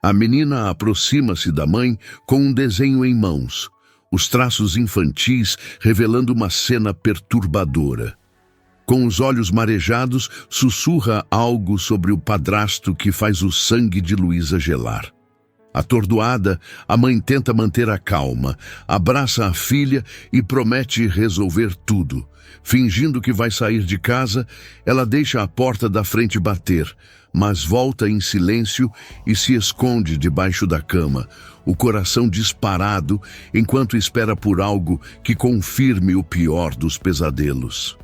A menina aproxima-se da mãe com um desenho em mãos, os traços infantis revelando uma cena perturbadora. Com os olhos marejados, sussurra algo sobre o padrasto que faz o sangue de Luísa gelar. Atordoada, a mãe tenta manter a calma, abraça a filha e promete resolver tudo. Fingindo que vai sair de casa, ela deixa a porta da frente bater, mas volta em silêncio e se esconde debaixo da cama, o coração disparado enquanto espera por algo que confirme o pior dos pesadelos.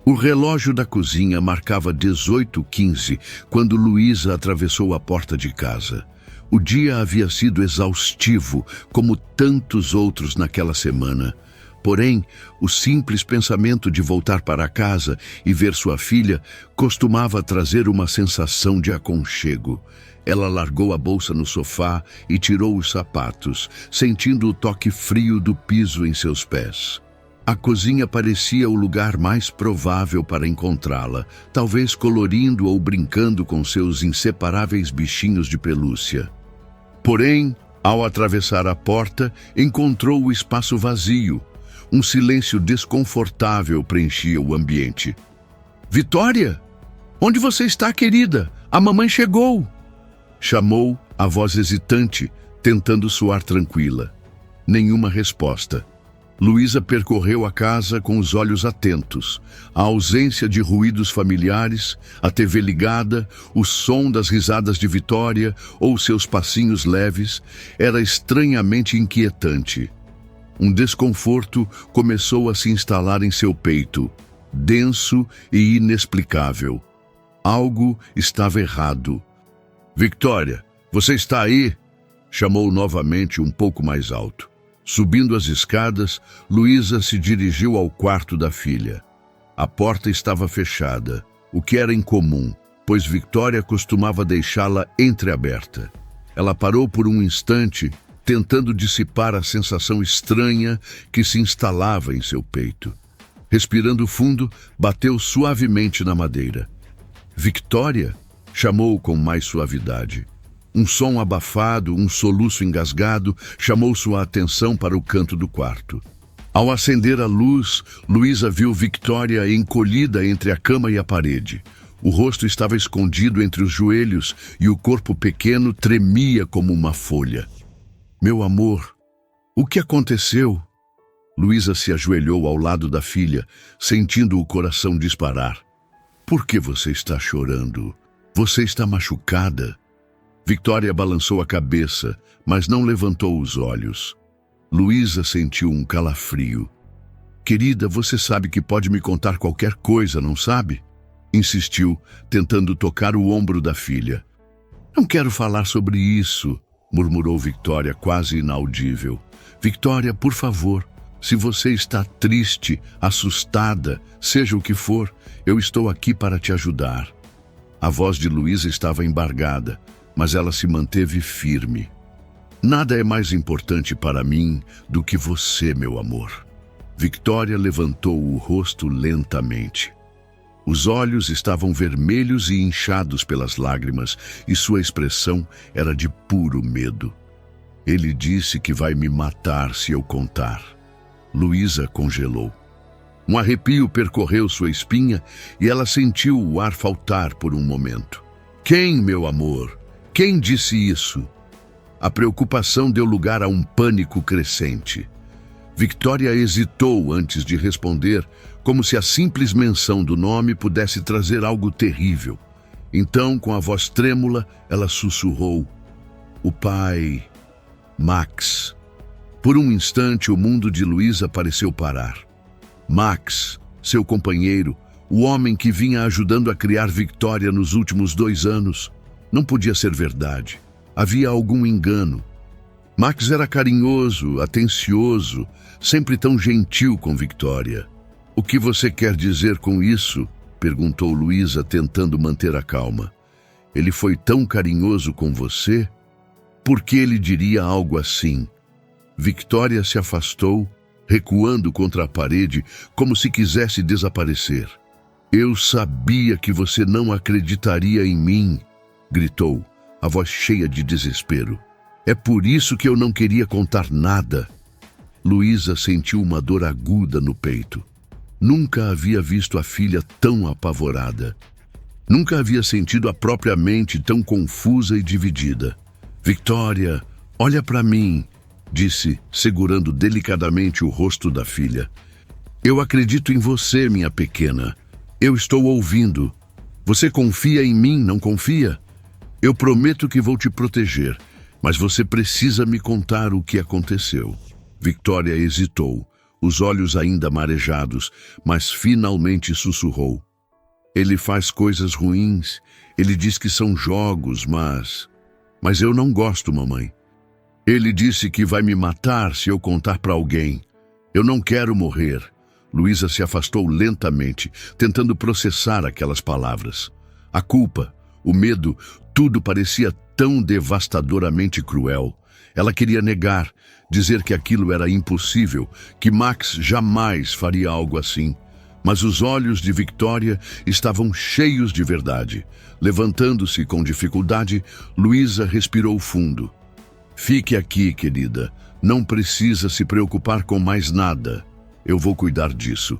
O relógio da cozinha marcava 18h15 quando Luísa atravessou a porta de casa. O dia havia sido exaustivo, como tantos outros naquela semana. Porém, o simples pensamento de voltar para casa e ver sua filha costumava trazer uma sensação de aconchego. Ela largou a bolsa no sofá e tirou os sapatos, sentindo o toque frio do piso em seus pés. A cozinha parecia o lugar mais provável para encontrá-la, talvez colorindo ou brincando com seus inseparáveis bichinhos de pelúcia. Porém, ao atravessar a porta, encontrou o espaço vazio. Um silêncio desconfortável preenchia o ambiente. "Vitória! Onde você está, querida? A mamãe chegou!" Chamou, a voz hesitante, tentando soar tranquila. Nenhuma resposta. Luísa percorreu a casa com os olhos atentos. A ausência de ruídos familiares, a TV ligada, o som das risadas de Vitória ou seus passinhos leves era estranhamente inquietante. Um desconforto começou a se instalar em seu peito, denso e inexplicável. Algo estava errado. "Vitória, você está aí?" Chamou novamente um pouco mais alto. Subindo as escadas, Luísa se dirigiu ao quarto da filha. A porta estava fechada, o que era incomum, pois Vitória costumava deixá-la entreaberta. Ela parou por um instante, tentando dissipar a sensação estranha que se instalava em seu peito. Respirando fundo, bateu suavemente na madeira. "Vitória?" chamou com mais suavidade. Um som abafado, um soluço engasgado, chamou sua atenção para o canto do quarto. Ao acender a luz, Luísa viu Vitória encolhida entre a cama e a parede. O rosto estava escondido entre os joelhos e o corpo pequeno tremia como uma folha. "Meu amor, o que aconteceu?" Luísa se ajoelhou ao lado da filha, sentindo o coração disparar. "Por que você está chorando? Você está machucada?" Vitória balançou a cabeça, mas não levantou os olhos. Luísa sentiu um calafrio. "Querida, você sabe que pode me contar qualquer coisa, não sabe?" Insistiu, tentando tocar o ombro da filha. "Não quero falar sobre isso", murmurou Vitória, quase inaudível. "Vitória, por favor, se você está triste, assustada, seja o que for, eu estou aqui para te ajudar." A voz de Luísa estava embargada, mas ela se manteve firme. "Nada é mais importante para mim do que você, meu amor." Vitória levantou o rosto lentamente. Os olhos estavam vermelhos e inchados pelas lágrimas, e sua expressão era de puro medo. "Ele disse que vai me matar se eu contar." Luísa congelou. Um arrepio percorreu sua espinha e ela sentiu o ar faltar por um momento. "Quem, meu amor? Quem disse isso?" A preocupação deu lugar a um pânico crescente. Vitória hesitou antes de responder, como se a simples menção do nome pudesse trazer algo terrível. Então, com a voz trêmula, ela sussurrou: "O pai... Max." Por um instante, o mundo de Luísa pareceu parar. Max, seu companheiro, o homem que vinha ajudando a criar Vitória nos últimos 2 anos, não podia ser verdade. Havia algum engano. Max era carinhoso, atencioso, sempre tão gentil com Vitória. "O que você quer dizer com isso?" perguntou Luísa, tentando manter a calma. "Ele foi tão carinhoso com você? Por que ele diria algo assim?" Vitória se afastou, recuando contra a parede, como se quisesse desaparecer. "Eu sabia que você não acreditaria em mim", gritou, a voz cheia de desespero. É por isso que eu não queria contar nada. Luísa sentiu uma dor aguda no peito. Nunca havia visto a filha tão apavorada. Nunca havia sentido a própria mente tão confusa e dividida. Victoria, olha para mim, disse, segurando delicadamente o rosto da filha. Eu acredito em você, minha pequena. Eu estou ouvindo. Você confia em mim, não confia? Eu prometo que vou te proteger, mas você precisa me contar o que aconteceu. Victoria hesitou, os olhos ainda marejados, mas finalmente sussurrou. Ele faz coisas ruins, ele diz que são jogos, mas eu não gosto, mamãe. Ele disse que vai me matar se eu contar para alguém. Eu não quero morrer. Luísa se afastou lentamente, tentando processar aquelas palavras. A culpa, o medo, tudo parecia tão devastadoramente cruel. Ela queria negar, dizer que aquilo era impossível, que Max jamais faria algo assim. Mas os olhos de Victoria estavam cheios de verdade. Levantando-se com dificuldade, Luísa respirou fundo. Fique aqui, querida. Não precisa se preocupar com mais nada. Eu vou cuidar disso.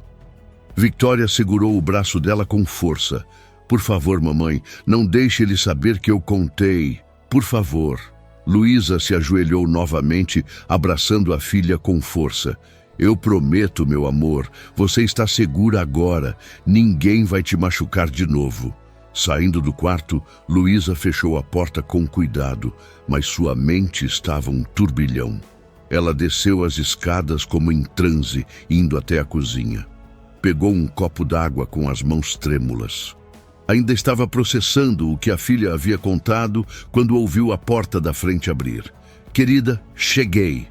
Victoria segurou o braço dela com força. Por favor, mamãe, não deixe ele saber que eu contei. Por favor. Luísa se ajoelhou novamente, abraçando a filha com força. Eu prometo, meu amor, você está segura agora. Ninguém vai te machucar de novo. Saindo do quarto, Luísa fechou a porta com cuidado, mas sua mente estava um turbilhão. Ela desceu as escadas como em transe, indo até a cozinha. Pegou um copo d'água com as mãos trêmulas. Ainda estava processando o que a filha havia contado quando ouviu a porta da frente abrir. Querida, cheguei.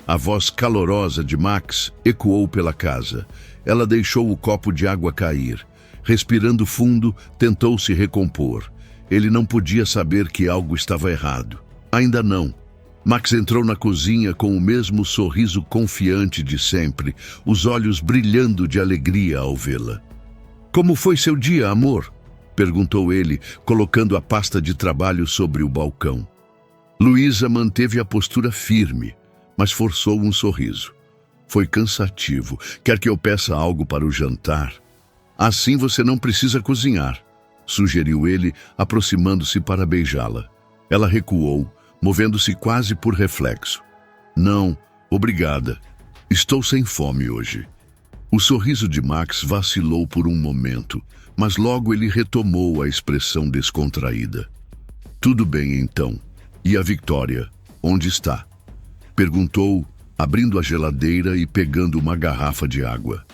A voz calorosa de Max ecoou pela casa. Ela deixou o copo de água cair. Respirando fundo, tentou se recompor. Ele não podia saber que algo estava errado. Ainda não. Max entrou na cozinha com o mesmo sorriso confiante de sempre, os olhos brilhando de alegria ao vê-la. Como foi seu dia, amor? Perguntou ele, colocando a pasta de trabalho sobre o balcão. Luísa manteve a postura firme, mas forçou um sorriso. Foi cansativo. Quer que eu peça algo para o jantar? Assim você não precisa cozinhar, sugeriu ele, aproximando-se para beijá-la. Ela recuou, movendo-se quase por reflexo. Não, obrigada. Estou sem fome hoje. O sorriso de Max vacilou por um momento, mas logo ele retomou a expressão descontraída. Tudo bem, então. E a Victoria, onde está? Perguntou, abrindo a geladeira e pegando uma garrafa de água.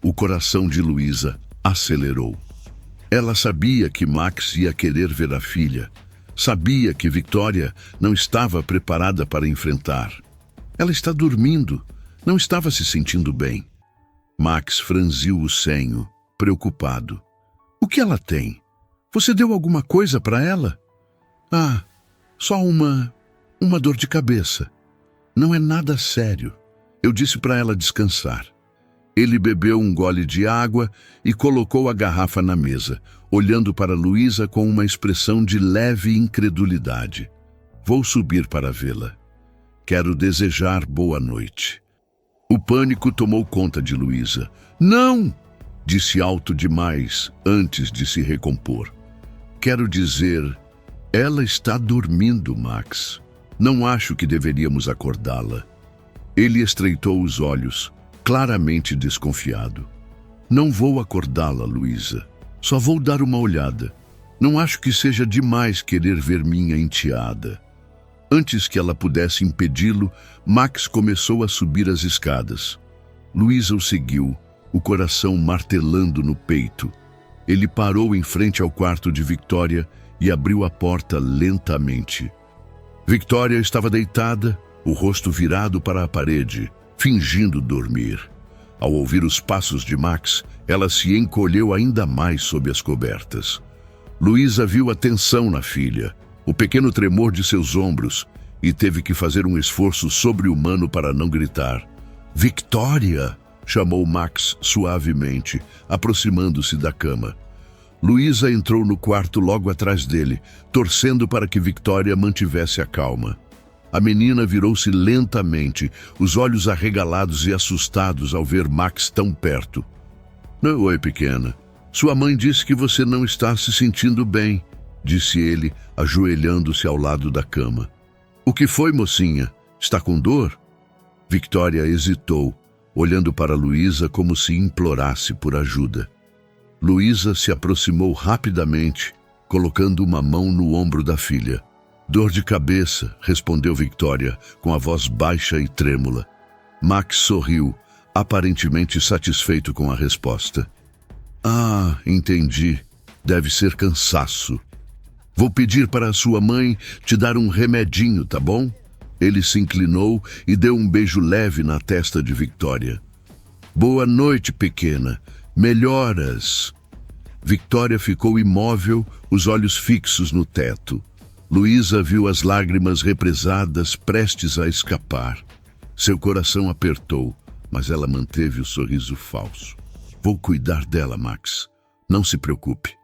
O coração de Luísa acelerou. Ela sabia que Max ia querer ver a filha. Sabia que Victoria não estava preparada para enfrentar. Ela está dormindo, não estava se sentindo bem. Max franziu o senho, preocupado. O que ela tem? Você deu alguma coisa para ela? Ah, só uma dor de cabeça. Não é nada sério. Eu disse para ela descansar. Ele bebeu um gole de água e colocou a garrafa na mesa, olhando para Luísa com uma expressão de leve incredulidade. Vou subir para vê-la. Quero desejar boa noite. O pânico tomou conta de Luísa. Não! Disse alto demais antes de se recompor. Quero dizer, ela está dormindo, Max. Não acho que deveríamos acordá-la. Ele estreitou os olhos, claramente desconfiado. Não vou acordá-la, Luísa. Só vou dar uma olhada. Não acho que seja demais querer ver minha enteada. Antes que ela pudesse impedi-lo, Max começou a subir as escadas. Luísa o seguiu, o coração martelando no peito. Ele parou em frente ao quarto de Victoria e abriu a porta lentamente. Victoria estava deitada, o rosto virado para a parede, fingindo dormir. Ao ouvir os passos de Max, ela se encolheu ainda mais sob as cobertas. Luísa viu a tensão na filha, o pequeno tremor de seus ombros, e teve que fazer um esforço sobre-humano para não gritar. Victoria! Chamou Max suavemente, aproximando-se da cama. Luísa entrou no quarto logo atrás dele, torcendo para que Victoria mantivesse a calma. A menina virou-se lentamente, os olhos arregalados e assustados ao ver Max tão perto. Oi, pequena. Sua mãe disse que você não está se sentindo bem, disse ele, ajoelhando-se ao lado da cama. O que foi, mocinha? Está com dor? Victoria hesitou, olhando para Luísa como se implorasse por ajuda. Luísa se aproximou rapidamente, colocando uma mão no ombro da filha. Dor de cabeça, respondeu Victoria, com a voz baixa e trêmula. Max sorriu, aparentemente satisfeito com a resposta. Ah, entendi. Deve ser cansaço. Vou pedir para a sua mãe te dar um remedinho, tá bom? Ele se inclinou e deu um beijo leve na testa de Victoria. Boa noite, pequena. Melhoras. Victoria ficou imóvel, os olhos fixos no teto. Luísa viu as lágrimas represadas, prestes a escapar. Seu coração apertou, mas ela manteve o sorriso falso. Vou cuidar dela, Max. Não se preocupe.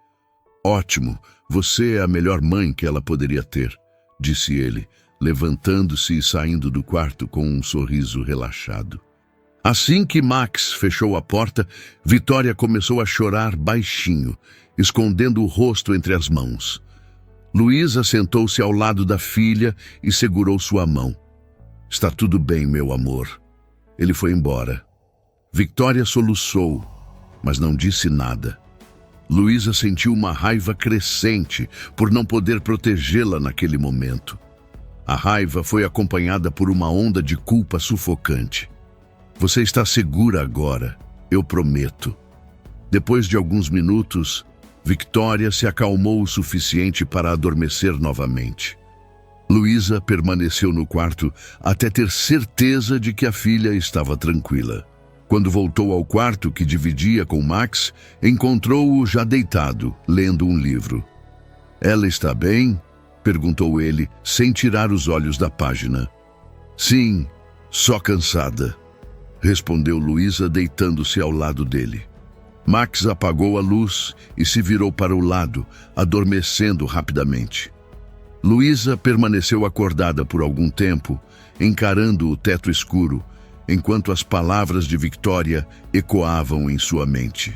Ótimo, você é a melhor mãe que ela poderia ter, disse ele, levantando-se e saindo do quarto com um sorriso relaxado. Assim que Max fechou a porta, Victoria começou a chorar baixinho, escondendo o rosto entre as mãos. Luísa sentou-se ao lado da filha e segurou sua mão. Está tudo bem, meu amor. Ele foi embora. Victoria soluçou, mas não disse nada. Luísa sentiu uma raiva crescente por não poder protegê-la naquele momento. A raiva foi acompanhada por uma onda de culpa sufocante. Você está segura agora, eu prometo. Depois de alguns minutos, Victoria se acalmou o suficiente para adormecer novamente. Luísa permaneceu no quarto até ter certeza de que a filha estava tranquila. Quando voltou ao quarto que dividia com Max, encontrou-o já deitado, lendo um livro. Ela está bem? Perguntou ele, sem tirar os olhos da página. Sim, só cansada, respondeu Luísa, deitando-se ao lado dele. Max apagou a luz e se virou para o lado, adormecendo rapidamente. Luísa permaneceu acordada por algum tempo, encarando o teto escuro, enquanto as palavras de Victoria ecoavam em sua mente.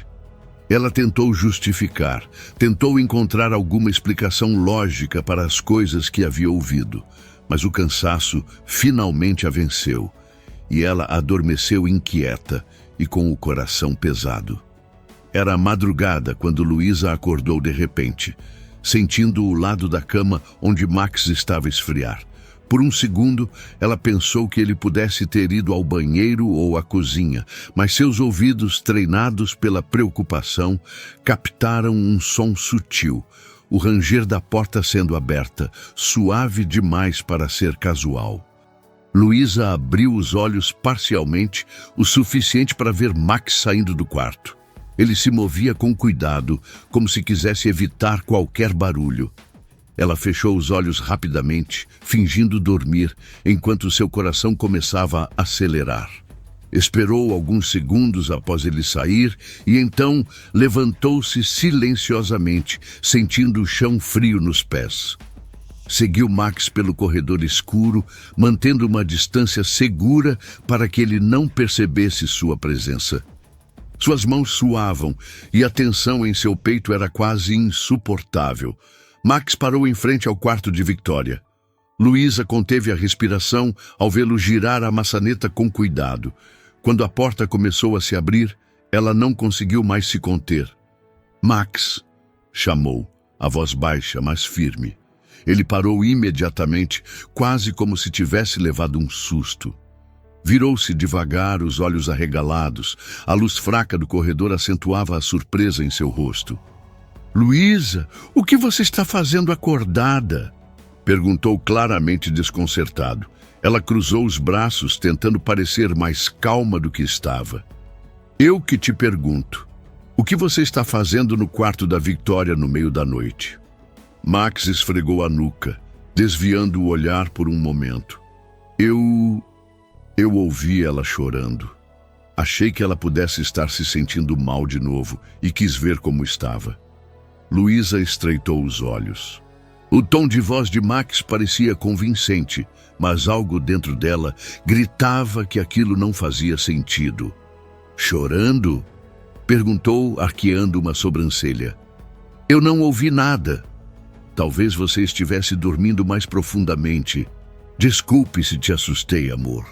Ela tentou justificar, tentou encontrar alguma explicação lógica para as coisas que havia ouvido, mas o cansaço finalmente a venceu, e ela adormeceu inquieta e com o coração pesado. Era madrugada quando Luísa acordou de repente, sentindo o lado da cama onde Max estava a esfriar. Por um segundo, ela pensou que ele pudesse ter ido ao banheiro ou à cozinha, mas seus ouvidos, treinados pela preocupação, captaram um som sutil, o ranger da porta sendo aberta, suave demais para ser casual. Luísa abriu os olhos parcialmente, o suficiente para ver Max saindo do quarto. Ele se movia com cuidado, como se quisesse evitar qualquer barulho. Ela fechou os olhos rapidamente, fingindo dormir, enquanto seu coração começava a acelerar. Esperou alguns segundos após ele sair e então levantou-se silenciosamente, sentindo o chão frio nos pés. Seguiu Max pelo corredor escuro, mantendo uma distância segura para que ele não percebesse sua presença. Suas mãos suavam e a tensão em seu peito era quase insuportável. Max parou em frente ao quarto de Victoria. Luísa conteve a respiração ao vê-lo girar a maçaneta com cuidado. Quando a porta começou a se abrir, ela não conseguiu mais se conter. Max, chamou, a voz baixa, mas firme. Ele parou imediatamente, quase como se tivesse levado um susto. Virou-se devagar, os olhos arregalados. A luz fraca do corredor acentuava a surpresa em seu rosto. Luísa, o que você está fazendo acordada? Perguntou claramente desconcertado. Ela cruzou os braços, tentando parecer mais calma do que estava. Eu que te pergunto, o que você está fazendo no quarto da Victoria no meio da noite? Max esfregou a nuca, desviando o olhar por um momento. Eu ouvi ela chorando. Achei que ela pudesse estar se sentindo mal de novo e quis ver como estava. Luísa estreitou os olhos. O tom de voz de Max parecia convincente, mas algo dentro dela gritava que aquilo não fazia sentido. Chorando? Perguntou, arqueando uma sobrancelha. Eu não ouvi nada. Talvez você estivesse dormindo mais profundamente. Desculpe se te assustei, amor.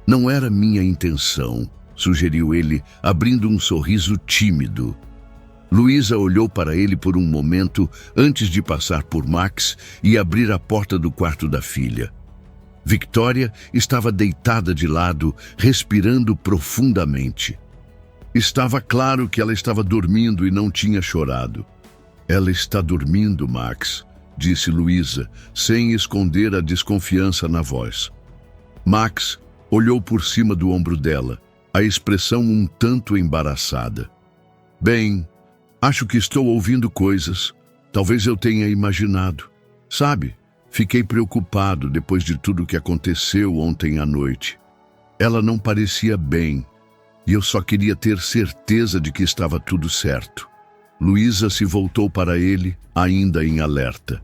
Não era minha intenção, sugeriu ele, abrindo um sorriso tímido. Luísa olhou para ele por um momento antes de passar por Max e abrir a porta do quarto da filha. Victoria estava deitada de lado, respirando profundamente. Estava claro que ela estava dormindo e não tinha chorado. Ela está dormindo, Max, disse Luísa, sem esconder a desconfiança na voz. Max olhou por cima do ombro dela, a expressão um tanto embaraçada. Bem, acho que estou ouvindo coisas. Talvez eu tenha imaginado. Sabe, fiquei preocupado depois de tudo que aconteceu ontem à noite. Ela não parecia bem, e eu só queria ter certeza de que estava tudo certo. Luísa se voltou para ele, ainda em alerta.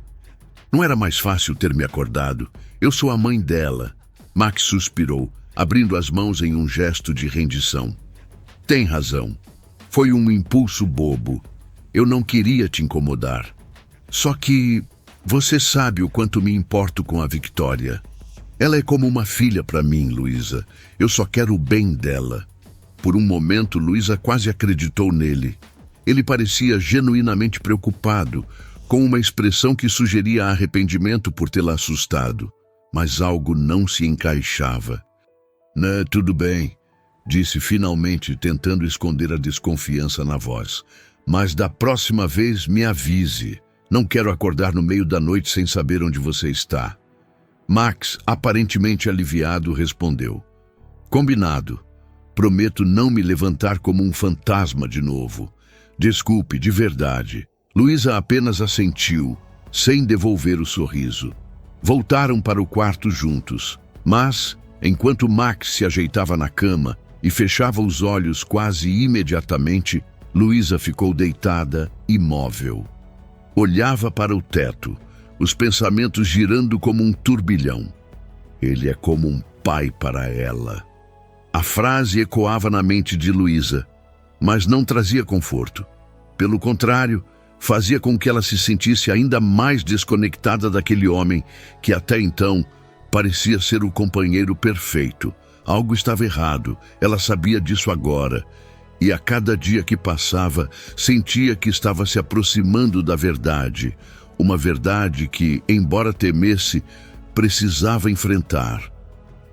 Não era mais fácil ter me acordado. Eu sou a mãe dela. Max suspirou, abrindo as mãos em um gesto de rendição. Tem razão. Foi um impulso bobo. Eu não queria te incomodar. Só que você sabe o quanto me importo com a Victoria. Ela é como uma filha para mim, Luísa. Eu só quero o bem dela. Por um momento, Luísa quase acreditou nele. Ele parecia genuinamente preocupado, com uma expressão que sugeria arrependimento por tê-la assustado. Mas algo não se encaixava. Tudo bem, disse finalmente, tentando esconder a desconfiança na voz. Mas da próxima vez me avise. Não quero acordar no meio da noite sem saber onde você está. Max, aparentemente aliviado, respondeu. Combinado. Prometo não me levantar como um fantasma de novo. Desculpe, de verdade. Luísa apenas assentiu, sem devolver o sorriso. Voltaram para o quarto juntos, mas, enquanto Max se ajeitava na cama e fechava os olhos quase imediatamente, Luísa ficou deitada, imóvel. Olhava para o teto, os pensamentos girando como um turbilhão. Ele é como um pai para ela. A frase ecoava na mente de Luísa, mas não trazia conforto. Pelo contrário, fazia com que ela se sentisse ainda mais desconectada daquele homem que até então parecia ser o companheiro perfeito. Algo estava errado, ela sabia disso agora, e a cada dia que passava, sentia que estava se aproximando da verdade, uma verdade que, embora temesse, precisava enfrentar.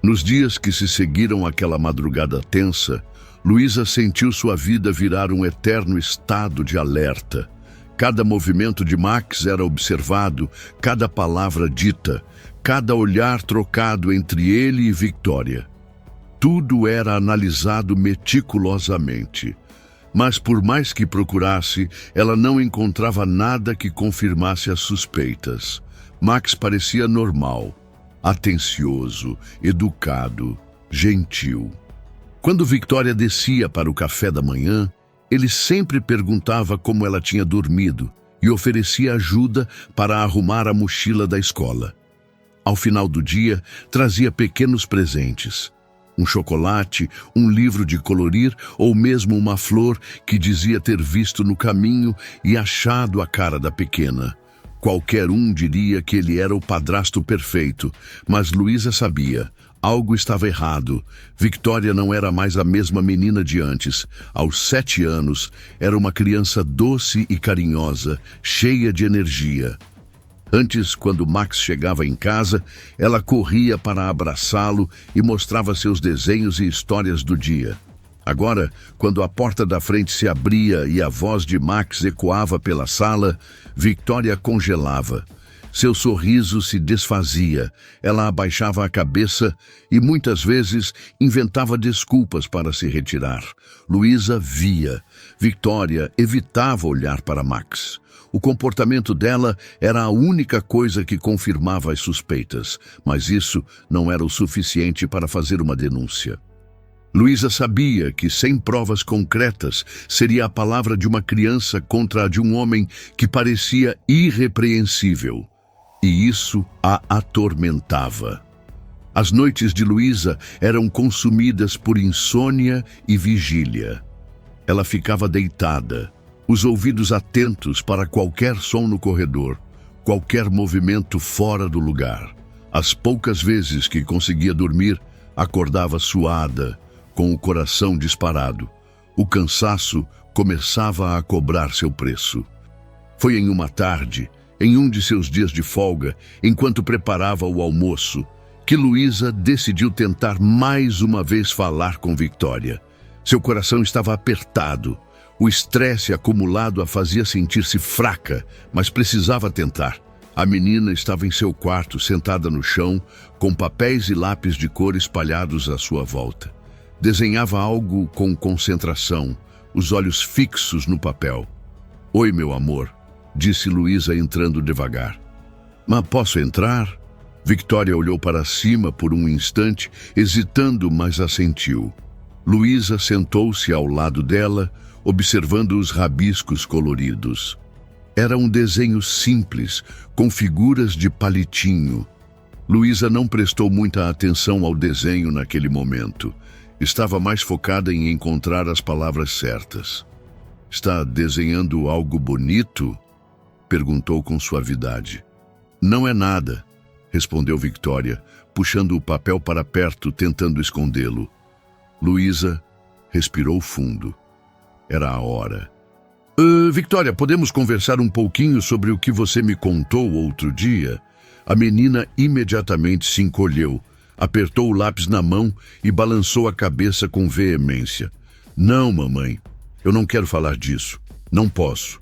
Nos dias que se seguiram àquela madrugada tensa, Luísa sentiu sua vida virar um eterno estado de alerta. Cada movimento de Max era observado, cada palavra dita, cada olhar trocado entre ele e Victoria. Tudo era analisado meticulosamente. Mas por mais que procurasse, ela não encontrava nada que confirmasse as suspeitas. Max parecia normal, atencioso, educado, gentil. Quando Victoria descia para o café da manhã, ele sempre perguntava como ela tinha dormido e oferecia ajuda para arrumar a mochila da escola. Ao final do dia, trazia pequenos presentes. Um chocolate, um livro de colorir ou mesmo uma flor que dizia ter visto no caminho e achado a cara da pequena. Qualquer um diria que ele era o padrasto perfeito, mas Luísa sabia. Algo estava errado. Victoria não era mais a mesma menina de antes. Aos 7 anos, era uma criança doce e carinhosa, cheia de energia. Antes, quando Max chegava em casa, ela corria para abraçá-lo e mostrava seus desenhos e histórias do dia. Agora, quando a porta da frente se abria e a voz de Max ecoava pela sala, Victoria congelava. Seu sorriso se desfazia, ela abaixava a cabeça e muitas vezes inventava desculpas para se retirar. Luísa via. Victoria evitava olhar para Max. O comportamento dela era a única coisa que confirmava as suspeitas, mas isso não era o suficiente para fazer uma denúncia. Luísa sabia que, sem provas concretas, seria a palavra de uma criança contra a de um homem que parecia irrepreensível. E isso a atormentava. As noites de Luísa eram consumidas por insônia e vigília. Ela ficava deitada, os ouvidos atentos para qualquer som no corredor, qualquer movimento fora do lugar. As poucas vezes que conseguia dormir, acordava suada, com o coração disparado. O cansaço começava a cobrar seu preço. Foi em uma tarde, em um de seus dias de folga, enquanto preparava o almoço, que Luísa decidiu tentar mais uma vez falar com Victoria. Seu coração estava apertado. O estresse acumulado a fazia sentir-se fraca, mas precisava tentar. A menina estava em seu quarto, sentada no chão, com papéis e lápis de cor espalhados à sua volta. Desenhava algo com concentração, os olhos fixos no papel. "Oi, meu amor", disse Luísa entrando devagar. "Mas posso entrar?" Victoria olhou para cima por um instante, hesitando, mas assentiu. Luísa sentou-se ao lado dela, observando os rabiscos coloridos. Era um desenho simples, com figuras de palitinho. Luísa não prestou muita atenção ao desenho naquele momento. Estava mais focada em encontrar as palavras certas. "Está desenhando algo bonito?" perguntou com suavidade. "Não é nada", respondeu Victoria, puxando o papel para perto, tentando escondê-lo. Luísa respirou fundo. Era a hora. Victoria, podemos conversar um pouquinho sobre o que você me contou outro dia?" A menina imediatamente se encolheu, apertou o lápis na mão e balançou a cabeça com veemência. "Não, mamãe, eu não quero falar disso. Não posso."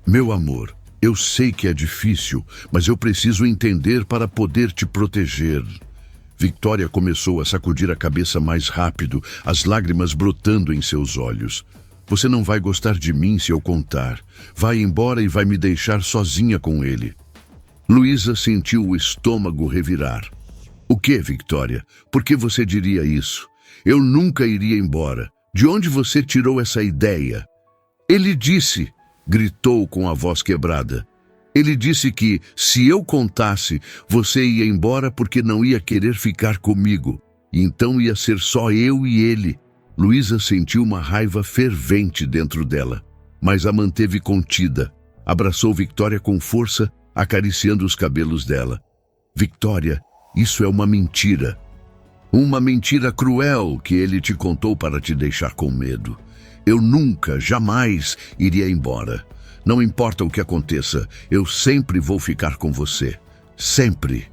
"Meu amor, eu sei que é difícil, mas eu preciso entender para poder te proteger." Victoria começou a sacudir a cabeça mais rápido, as lágrimas brotando em seus olhos. "Você não vai gostar de mim se eu contar. Vai embora e vai me deixar sozinha com ele." Luísa sentiu o estômago revirar. "O que, Victoria? Por que você diria isso? Eu nunca iria embora. De onde você tirou essa ideia?" "Ele disse", gritou com a voz quebrada. "Ele disse que, se eu contasse, você ia embora porque não ia querer ficar comigo. E então ia ser só eu e ele." Luísa sentiu uma raiva fervente dentro dela, mas a manteve contida. Abraçou Victoria com força, acariciando os cabelos dela. "Victoria, isso é uma mentira. Uma mentira cruel que ele te contou para te deixar com medo. Eu nunca, jamais iria embora. Não importa o que aconteça, eu sempre vou ficar com você. Sempre."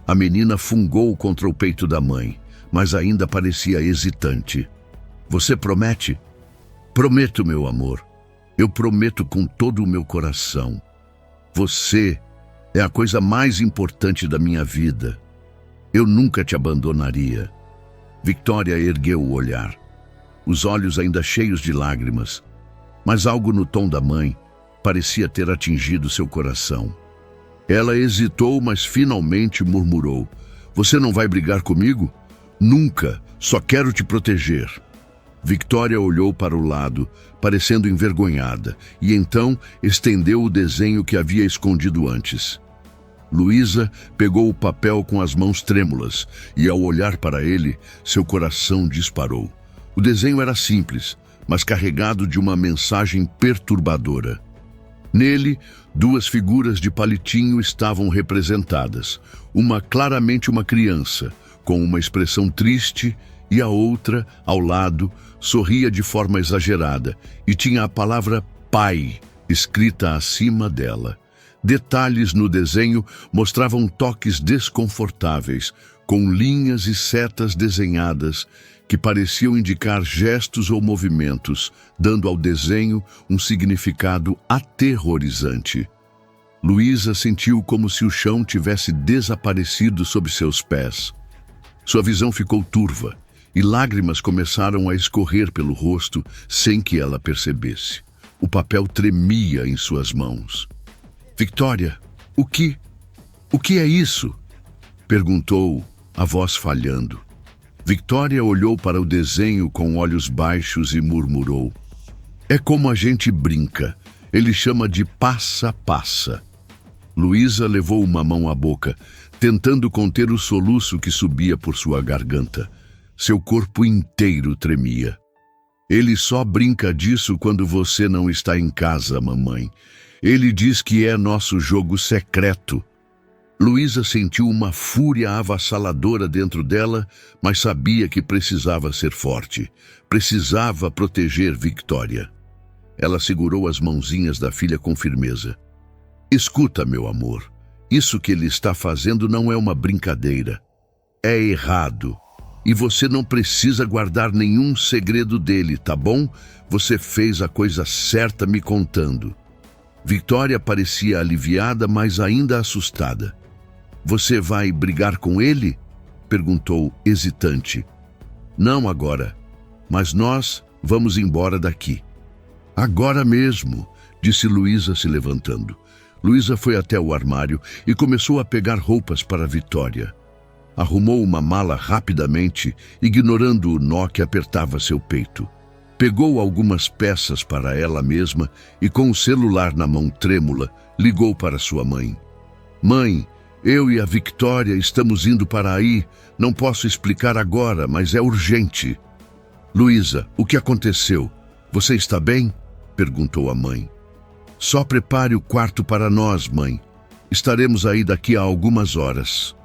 A menina fungou contra o peito da mãe, mas ainda parecia hesitante. "Você promete?" "Prometo, meu amor. Eu prometo com todo o meu coração. Você é a coisa mais importante da minha vida. Eu nunca te abandonaria." Victoria ergueu o olhar, os olhos ainda cheios de lágrimas, mas algo no tom da mãe parecia ter atingido seu coração. Ela hesitou, mas finalmente murmurou: "Você não vai brigar comigo?" "Nunca, só quero te proteger." Victoria olhou para o lado, parecendo envergonhada, e então estendeu o desenho que havia escondido antes. Luísa pegou o papel com as mãos trêmulas, e ao olhar para ele, seu coração disparou. O desenho era simples, mas carregado de uma mensagem perturbadora. Nele, duas figuras de palitinho estavam representadas, uma claramente uma criança, com uma expressão triste, e a outra, ao lado, sorria de forma exagerada e tinha a palavra pai escrita acima dela. Detalhes no desenho mostravam toques desconfortáveis, com linhas e setas desenhadas que pareciam indicar gestos ou movimentos, dando ao desenho um significado aterrorizante. Luísa sentiu como se o chão tivesse desaparecido sob seus pés. Sua visão ficou turva e lágrimas começaram a escorrer pelo rosto sem que ela percebesse. O papel tremia em suas mãos. "Victoria, o que é isso?" perguntou, a voz falhando. Victoria olhou para o desenho com olhos baixos e murmurou: "É como a gente brinca. Ele chama de passa-passa." Luísa levou uma mão à boca, tentando conter o soluço que subia por sua garganta. Seu corpo inteiro tremia. "Ele só brinca disso quando você não está em casa, mamãe. Ele diz que é nosso jogo secreto." Luísa sentiu uma fúria avassaladora dentro dela, mas sabia que precisava ser forte. Precisava proteger Victoria. Ela segurou as mãozinhas da filha com firmeza. "Escuta, meu amor. Isso que ele está fazendo não é uma brincadeira. É errado. E você não precisa guardar nenhum segredo dele, tá bom? Você fez a coisa certa me contando." Victoria parecia aliviada, mas ainda assustada. "Você vai brigar com ele?" perguntou, hesitante. "Não agora, mas nós vamos embora daqui." "Agora mesmo", disse Luísa, se levantando. Luísa foi até o armário e começou a pegar roupas para Victoria. Arrumou uma mala rapidamente, ignorando o nó que apertava seu peito. Pegou algumas peças para ela mesma e, com o celular na mão trêmula, ligou para sua mãe. "Mãe, eu e a Victoria estamos indo para aí. Não posso explicar agora, mas é urgente." "Luísa, o que aconteceu? Você está bem?" perguntou a mãe. "Só prepare o quarto para nós, mãe. Estaremos aí daqui a algumas horas."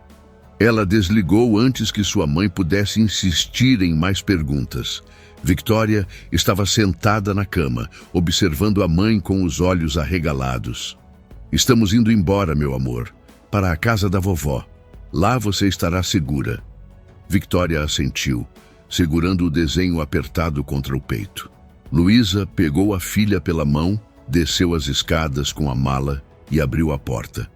Ela desligou antes que sua mãe pudesse insistir em mais perguntas. Victoria estava sentada na cama, observando a mãe com os olhos arregalados. "Estamos indo embora, meu amor, para a casa da vovó. Lá você estará segura." Victoria assentiu, segurando o desenho apertado contra o peito. Luísa pegou a filha pela mão, desceu as escadas com a mala e abriu a porta.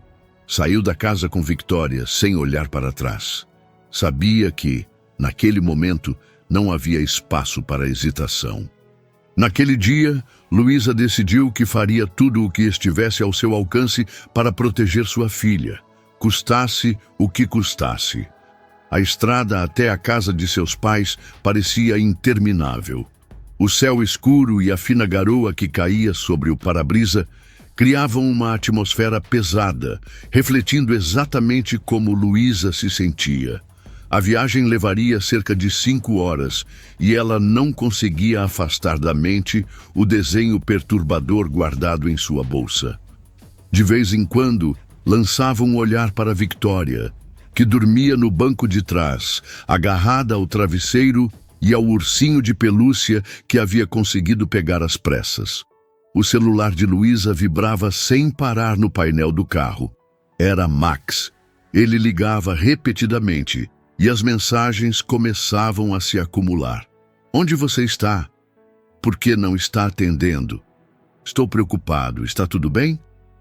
Saiu da casa com Victoria sem olhar para trás. Sabia que, naquele momento, não havia espaço para hesitação. Naquele dia, Luísa decidiu que faria tudo o que estivesse ao seu alcance para proteger sua filha, custasse o que custasse. A estrada até a casa de seus pais parecia interminável. O céu escuro e a fina garoa que caía sobre o para-brisa criavam uma atmosfera pesada, refletindo exatamente como Luísa se sentia. A viagem levaria cerca de 5 horas e ela não conseguia afastar da mente o desenho perturbador guardado em sua bolsa. De vez em quando, lançava um olhar para Victoria, que dormia no banco de trás, agarrada ao travesseiro e ao ursinho de pelúcia que havia conseguido pegar às pressas. O celular de Luísa vibrava sem parar no painel do carro. Era Max. Ele ligava repetidamente e as mensagens começavam a se acumular. "Onde você está? Por que não está atendendo? Estou preocupado. Está tudo bem?"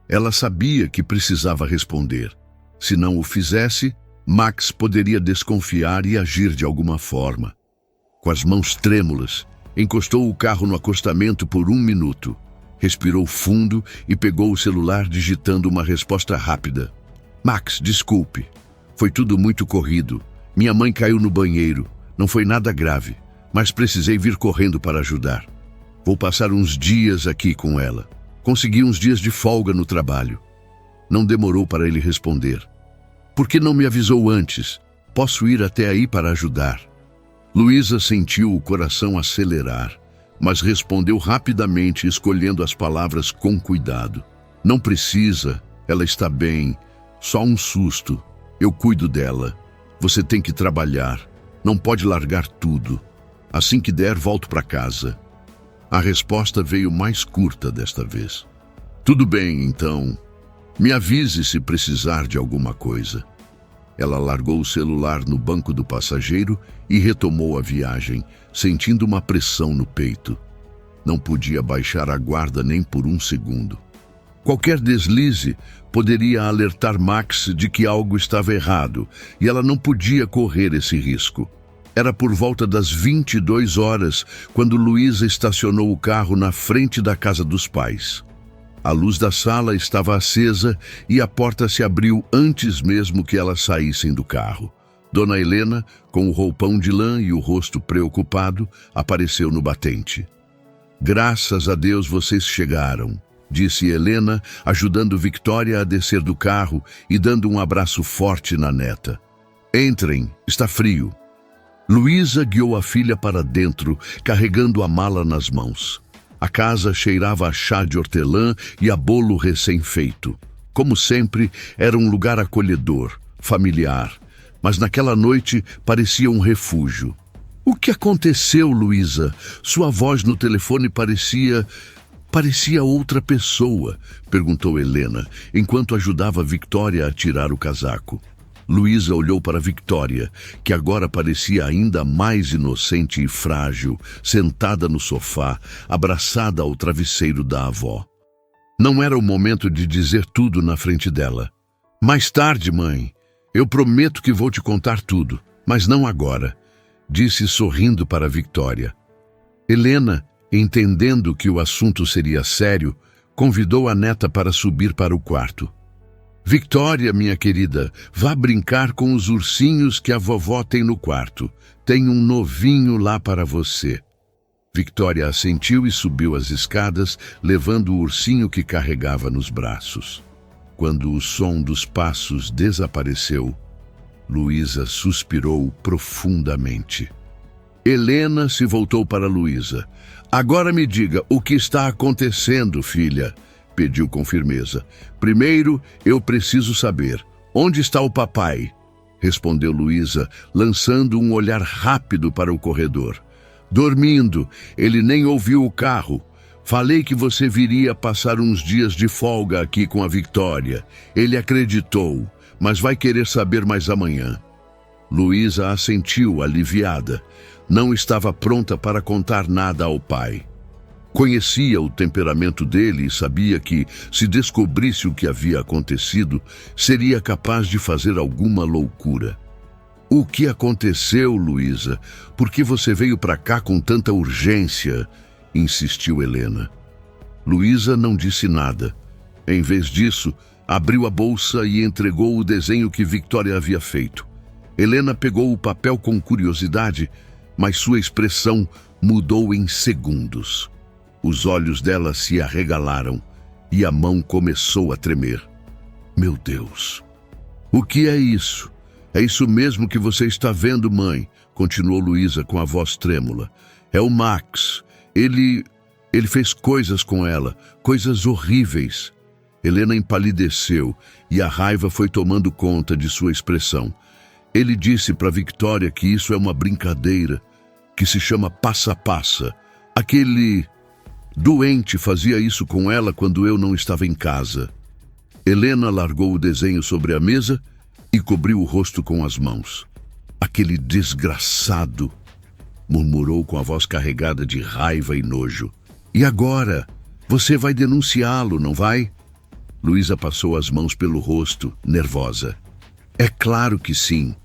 Ela sabia que precisava responder. Se não o fizesse, Max poderia desconfiar e agir de alguma forma. Com as mãos trêmulas, encostou o carro no acostamento por 1 minuto. Respirou fundo e pegou o celular digitando uma resposta rápida. "Max, desculpe. Foi tudo muito corrido. Minha mãe caiu no banheiro. Não foi nada grave, mas precisei vir correndo para ajudar. Vou passar uns dias aqui com ela. Consegui uns dias de folga no trabalho." Não demorou para ele responder. "Por que não me avisou antes? Posso ir até aí para ajudar." Luísa sentiu o coração acelerar, mas respondeu rapidamente, escolhendo as palavras com cuidado. "Não precisa, ela está bem. Só um susto. Eu cuido dela. Você tem que trabalhar. Não pode largar tudo. Assim que der, volto para casa." A resposta veio mais curta desta vez. "Tudo bem, então. Me avise se precisar de alguma coisa." Ela largou o celular no banco do passageiro e retomou a viagem, sentindo uma pressão no peito. Não podia baixar a guarda nem por 1 segundo. Qualquer deslize poderia alertar Max de que algo estava errado e ela não podia correr esse risco. Era por volta das 22 horas quando Luísa estacionou o carro na frente da casa dos pais. A luz da sala estava acesa e a porta se abriu antes mesmo que elas saíssem do carro. Dona Helena, com o roupão de lã e o rosto preocupado, apareceu no batente. Graças a Deus vocês chegaram, disse Helena, ajudando Victoria a descer do carro e dando um abraço forte na neta. Entrem, está frio. Luísa guiou a filha para dentro, carregando a mala nas mãos. A casa cheirava a chá de hortelã e a bolo recém-feito. Como sempre, era um lugar acolhedor, familiar, mas naquela noite parecia um refúgio. O que aconteceu, Luísa? Sua voz no telefone parecia outra pessoa, perguntou Helena, enquanto ajudava Victoria a tirar o casaco. Luísa olhou para Victoria, que agora parecia ainda mais inocente e frágil, sentada no sofá, abraçada ao travesseiro da avó. Não era o momento de dizer tudo na frente dela. Mais tarde, mãe. Eu prometo que vou te contar tudo, mas não agora, disse sorrindo para Victoria. Helena, entendendo que o assunto seria sério, convidou a neta para subir para o quarto. Victoria, minha querida, vá brincar com os ursinhos que a vovó tem no quarto. Tem um novinho lá para você. Victoria assentiu e subiu as escadas, levando o ursinho que carregava nos braços. Quando o som dos passos desapareceu, Luísa suspirou profundamente. Helena se voltou para Luísa. Agora me diga o que está acontecendo, filha, pediu com firmeza. Primeiro, eu preciso saber, onde está o papai? Respondeu Luísa, lançando um olhar rápido para o corredor. Dormindo, ele nem ouviu o carro. Falei que você viria passar uns dias de folga aqui com a Victoria. Ele acreditou, mas vai querer saber mais amanhã. Luísa assentiu, aliviada. Não estava pronta para contar nada ao pai. Conhecia o temperamento dele e sabia que, se descobrisse o que havia acontecido, seria capaz de fazer alguma loucura. O que aconteceu, Luísa? Por que você veio para cá com tanta urgência? Insistiu Helena. Luísa não disse nada. Em vez disso, abriu a bolsa e entregou o desenho que Victoria havia feito. Helena pegou o papel com curiosidade, mas sua expressão mudou em segundos. Os olhos dela se arregalaram e a mão começou a tremer. Meu Deus! O que é isso? É isso mesmo que você está vendo, mãe, continuou Luísa com a voz trêmula. É o Max. Ele fez coisas com ela, coisas horríveis. Helena empalideceu e a raiva foi tomando conta de sua expressão. Ele disse para Victoria que isso é uma brincadeira, que se chama passa-passa. Aquele doente fazia isso com ela quando eu não estava em casa. Helena largou o desenho sobre a mesa e cobriu o rosto com as mãos. Aquele desgraçado, murmurou com a voz carregada de raiva e nojo. E agora? Você vai denunciá-lo, não vai? Luísa passou as mãos pelo rosto, nervosa. É claro que sim.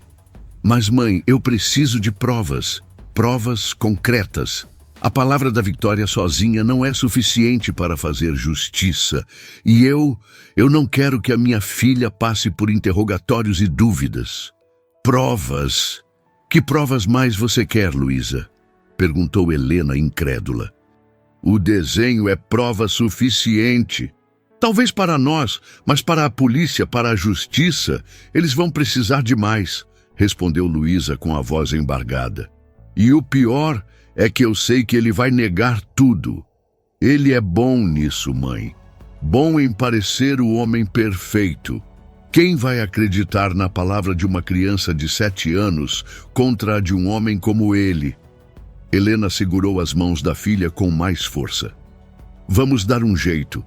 Mas, mãe, eu preciso de provas. Provas concretas. A palavra da Victoria sozinha não é suficiente para fazer justiça. E eu não quero que a minha filha passe por interrogatórios e dúvidas. Provas. Que provas mais você quer, Luísa? Perguntou Helena, incrédula. O desenho é prova suficiente. Talvez para nós, mas para a polícia, para a justiça, eles vão precisar de mais, respondeu Luísa com a voz embargada. E o pior é que eu sei que ele vai negar tudo. Ele é bom nisso, mãe. Bom em parecer o homem perfeito. Quem vai acreditar na palavra de uma criança de 7 anos contra a de um homem como ele? Helena segurou as mãos da filha com mais força. Vamos dar um jeito.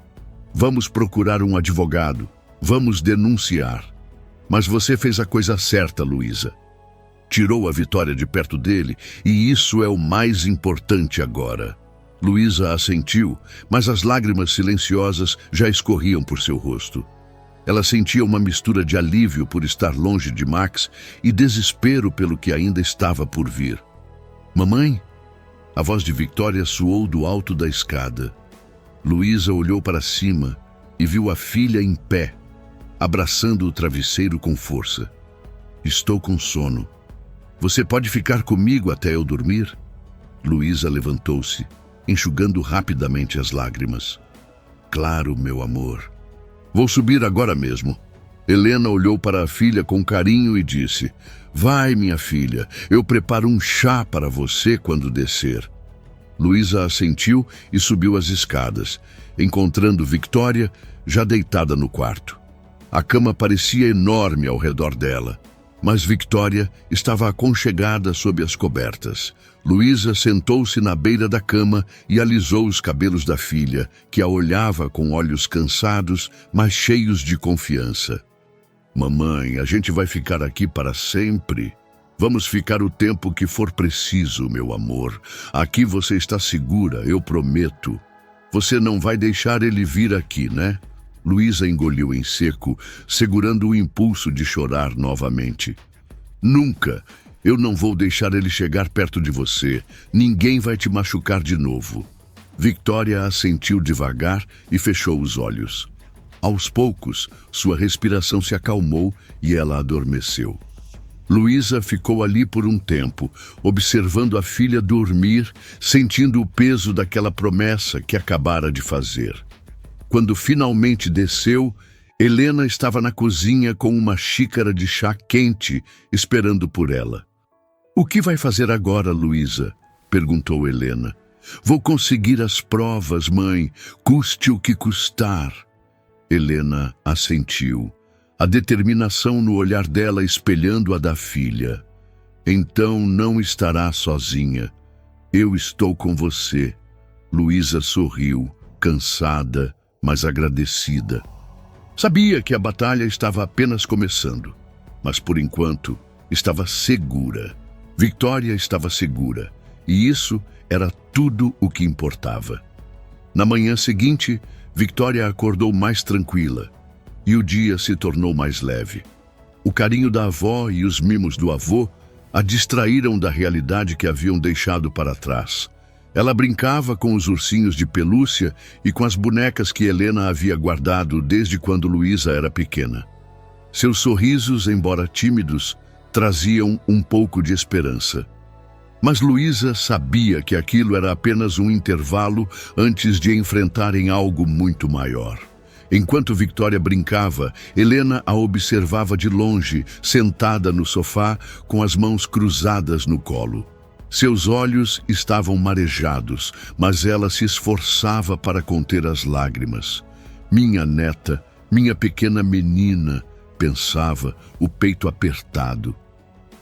Vamos procurar um advogado. Vamos denunciar. Mas você fez a coisa certa, Luísa. Tirou a Victoria de perto dele, e isso é o mais importante agora. Luísa assentiu, mas as lágrimas silenciosas já escorriam por seu rosto. Ela sentia uma mistura de alívio por estar longe de Max e desespero pelo que ainda estava por vir. Mamãe? A voz de Victoria soou do alto da escada. Luísa olhou para cima e viu a filha em pé, abraçando o travesseiro com força. Estou com sono. Você pode ficar comigo até eu dormir? Luísa levantou-se, enxugando rapidamente as lágrimas. Claro, meu amor. Vou subir agora mesmo. Helena olhou para a filha com carinho e disse: Vai, minha filha, eu preparo um chá para você quando descer. Luísa assentiu e subiu as escadas, encontrando Victoria já deitada no quarto. A cama parecia enorme ao redor dela, mas Victoria estava aconchegada sob as cobertas. Luísa sentou-se na beira da cama e alisou os cabelos da filha, que a olhava com olhos cansados, mas cheios de confiança. Mamãe, a gente vai ficar aqui para sempre. Vamos ficar o tempo que for preciso, meu amor. Aqui você está segura, eu prometo. Você não vai deixar ele vir aqui, né? Luísa engoliu em seco, segurando o impulso de chorar novamente. Nunca! Eu não vou deixar ele chegar perto de você. Ninguém vai te machucar de novo. Victoria assentiu devagar e fechou os olhos. Aos poucos, sua respiração se acalmou e ela adormeceu. Luísa ficou ali por um tempo, observando a filha dormir, sentindo o peso daquela promessa que acabara de fazer. Quando finalmente desceu, Helena estava na cozinha com uma xícara de chá quente, esperando por ela. O que vai fazer agora, Luísa? Perguntou Helena. Vou conseguir as provas, mãe, custe o que custar. Helena assentiu, a determinação no olhar dela espelhando a da filha. Então não estará sozinha. Eu estou com você. Luísa sorriu, cansada, mas agradecida. Sabia que a batalha estava apenas começando, mas por enquanto estava segura. Victoria estava segura, e isso era tudo o que importava. Na manhã seguinte, Victoria acordou mais tranquila, e o dia se tornou mais leve. O carinho da avó e os mimos do avô a distraíram da realidade que haviam deixado para trás. Ela brincava com os ursinhos de pelúcia e com as bonecas que Helena havia guardado desde quando Luísa era pequena. Seus sorrisos, embora tímidos, traziam um pouco de esperança. Mas Luísa sabia que aquilo era apenas um intervalo antes de enfrentarem algo muito maior. Enquanto Victoria brincava, Helena a observava de longe, sentada no sofá, com as mãos cruzadas no colo. Seus olhos estavam marejados, mas ela se esforçava para conter as lágrimas. Minha neta, minha pequena menina, pensava, o peito apertado.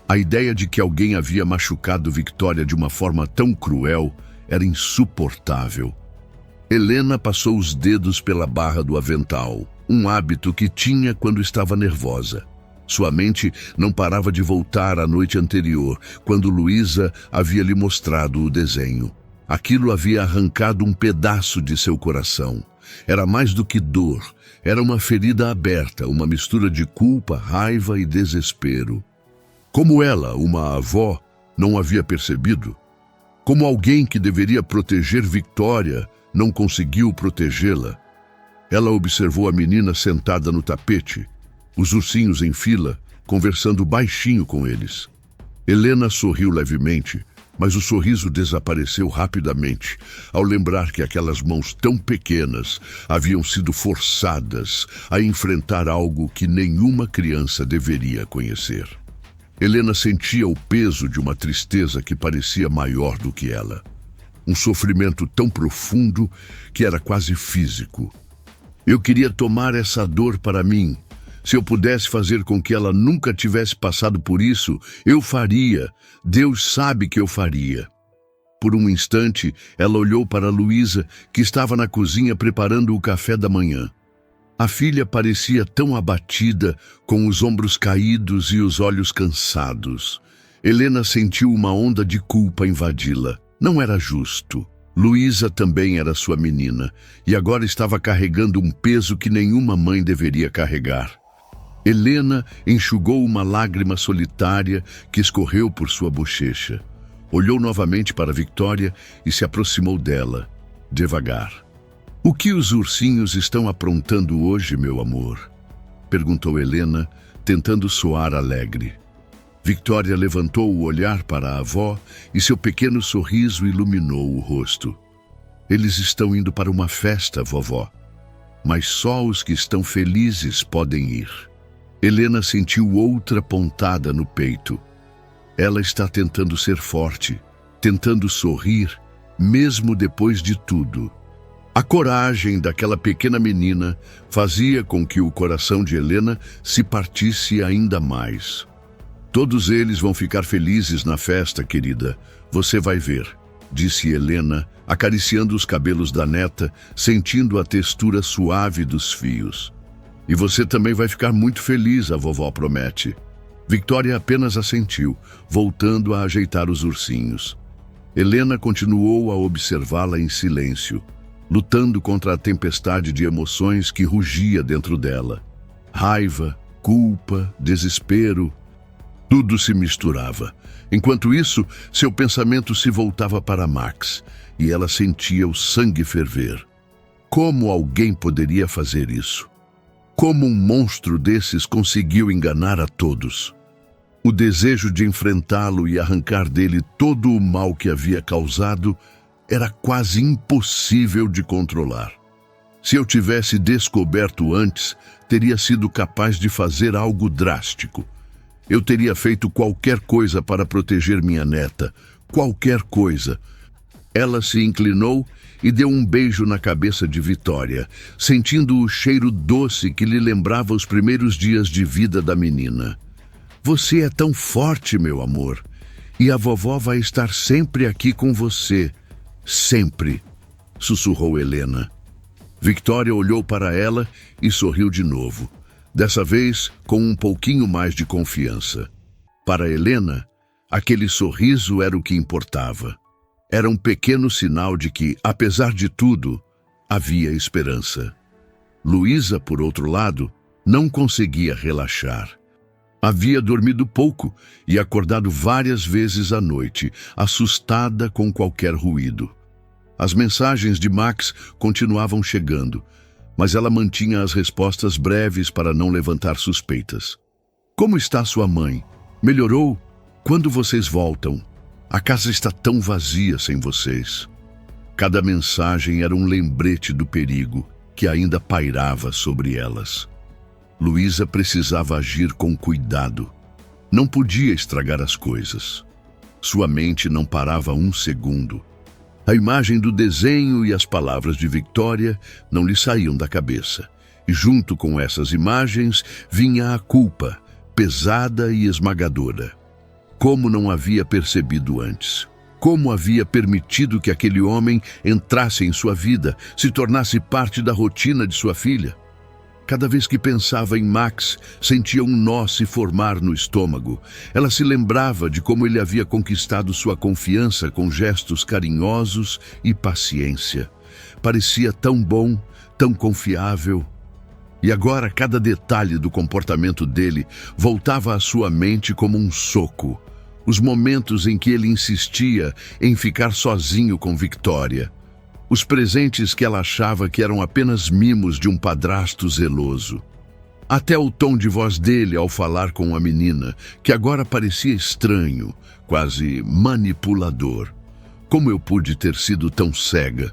A ideia de que alguém havia machucado Victoria de uma forma tão cruel era insuportável. Helena passou os dedos pela barra do avental, um hábito que tinha quando estava nervosa. Sua mente não parava de voltar à noite anterior, quando Luísa havia lhe mostrado o desenho. Aquilo havia arrancado um pedaço de seu coração. Era mais do que dor, era uma ferida aberta, uma mistura de culpa, raiva e desespero. Como ela, uma avó, não havia percebido? Como alguém que deveria proteger Victoria não conseguiu protegê-la? Ela observou a menina sentada no tapete, os ursinhos em fila, conversando baixinho com eles. Helena sorriu levemente, mas o sorriso desapareceu rapidamente ao lembrar que aquelas mãos tão pequenas haviam sido forçadas a enfrentar algo que nenhuma criança deveria conhecer. Helena sentia o peso de uma tristeza que parecia maior do que ela. Um sofrimento tão profundo que era quase físico. Eu queria tomar essa dor para mim. Se eu pudesse fazer com que ela nunca tivesse passado por isso, eu faria. Deus sabe que eu faria. Por um instante, ela olhou para Luísa, que estava na cozinha preparando o café da manhã. A filha parecia tão abatida, com os ombros caídos e os olhos cansados. Helena sentiu uma onda de culpa invadi-la. Não era justo. Luísa também era sua menina, e agora estava carregando um peso que nenhuma mãe deveria carregar. Helena enxugou uma lágrima solitária que escorreu por sua bochecha. Olhou novamente para Victoria e se aproximou dela, devagar. O que os ursinhos estão aprontando hoje, meu amor? Perguntou Helena, tentando soar alegre. Victoria levantou o olhar para a avó e seu pequeno sorriso iluminou o rosto. Eles estão indo para uma festa, vovó, mas só os que estão felizes podem ir. Helena sentiu outra pontada no peito. Ela está tentando ser forte, tentando sorrir, mesmo depois de tudo. A coragem daquela pequena menina fazia com que o coração de Helena se partisse ainda mais. Todos eles vão ficar felizes na festa, querida. Você vai ver, disse Helena, acariciando os cabelos da neta, sentindo a textura suave dos fios. E você também vai ficar muito feliz, a vovó promete. Victoria apenas assentiu, voltando a ajeitar os ursinhos. Helena continuou a observá-la em silêncio, lutando contra a tempestade de emoções que rugia dentro dela. Raiva, culpa, desespero, tudo se misturava. Enquanto isso, seu pensamento se voltava para Max, e ela sentia o sangue ferver. Como alguém poderia fazer isso? Como um monstro desses conseguiu enganar a todos? O desejo de enfrentá-lo e arrancar dele todo o mal que havia causado era quase impossível de controlar. Se eu tivesse descoberto antes, teria sido capaz de fazer algo drástico. Eu teria feito qualquer coisa para proteger minha neta, qualquer coisa. Ela se inclinou e deu um beijo na cabeça de Victoria, sentindo o cheiro doce que lhe lembrava os primeiros dias de vida da menina. Você é tão forte, meu amor, e a vovó vai estar sempre aqui com você. Sempre, sussurrou Helena. Victoria olhou para ela e sorriu de novo, dessa vez com um pouquinho mais de confiança. Para Helena, aquele sorriso era o que importava. Era um pequeno sinal de que, apesar de tudo, havia esperança. Luísa, por outro lado, não conseguia relaxar. Havia dormido pouco e acordado várias vezes à noite, assustada com qualquer ruído. As mensagens de Max continuavam chegando, mas ela mantinha as respostas breves para não levantar suspeitas. Como está sua mãe? Melhorou? Quando vocês voltam? A casa está tão vazia sem vocês. Cada mensagem era um lembrete do perigo que ainda pairava sobre elas. Luísa precisava agir com cuidado. Não podia estragar as coisas. Sua mente não parava um segundo. A imagem do desenho e as palavras de Victoria não lhe saíam da cabeça. E junto com essas imagens vinha a culpa, pesada e esmagadora. Como não havia percebido antes? Como havia permitido que aquele homem entrasse em sua vida, se tornasse parte da rotina de sua filha? Cada vez que pensava em Max, sentia um nó se formar no estômago. Ela se lembrava de como ele havia conquistado sua confiança com gestos carinhosos e paciência. Parecia tão bom, tão confiável. E agora cada detalhe do comportamento dele voltava à sua mente como um soco. Os momentos em que ele insistia em ficar sozinho com Victoria. Os presentes que ela achava que eram apenas mimos de um padrasto zeloso. Até o tom de voz dele ao falar com a menina, que agora parecia estranho, quase manipulador. Como eu pude ter sido tão cega?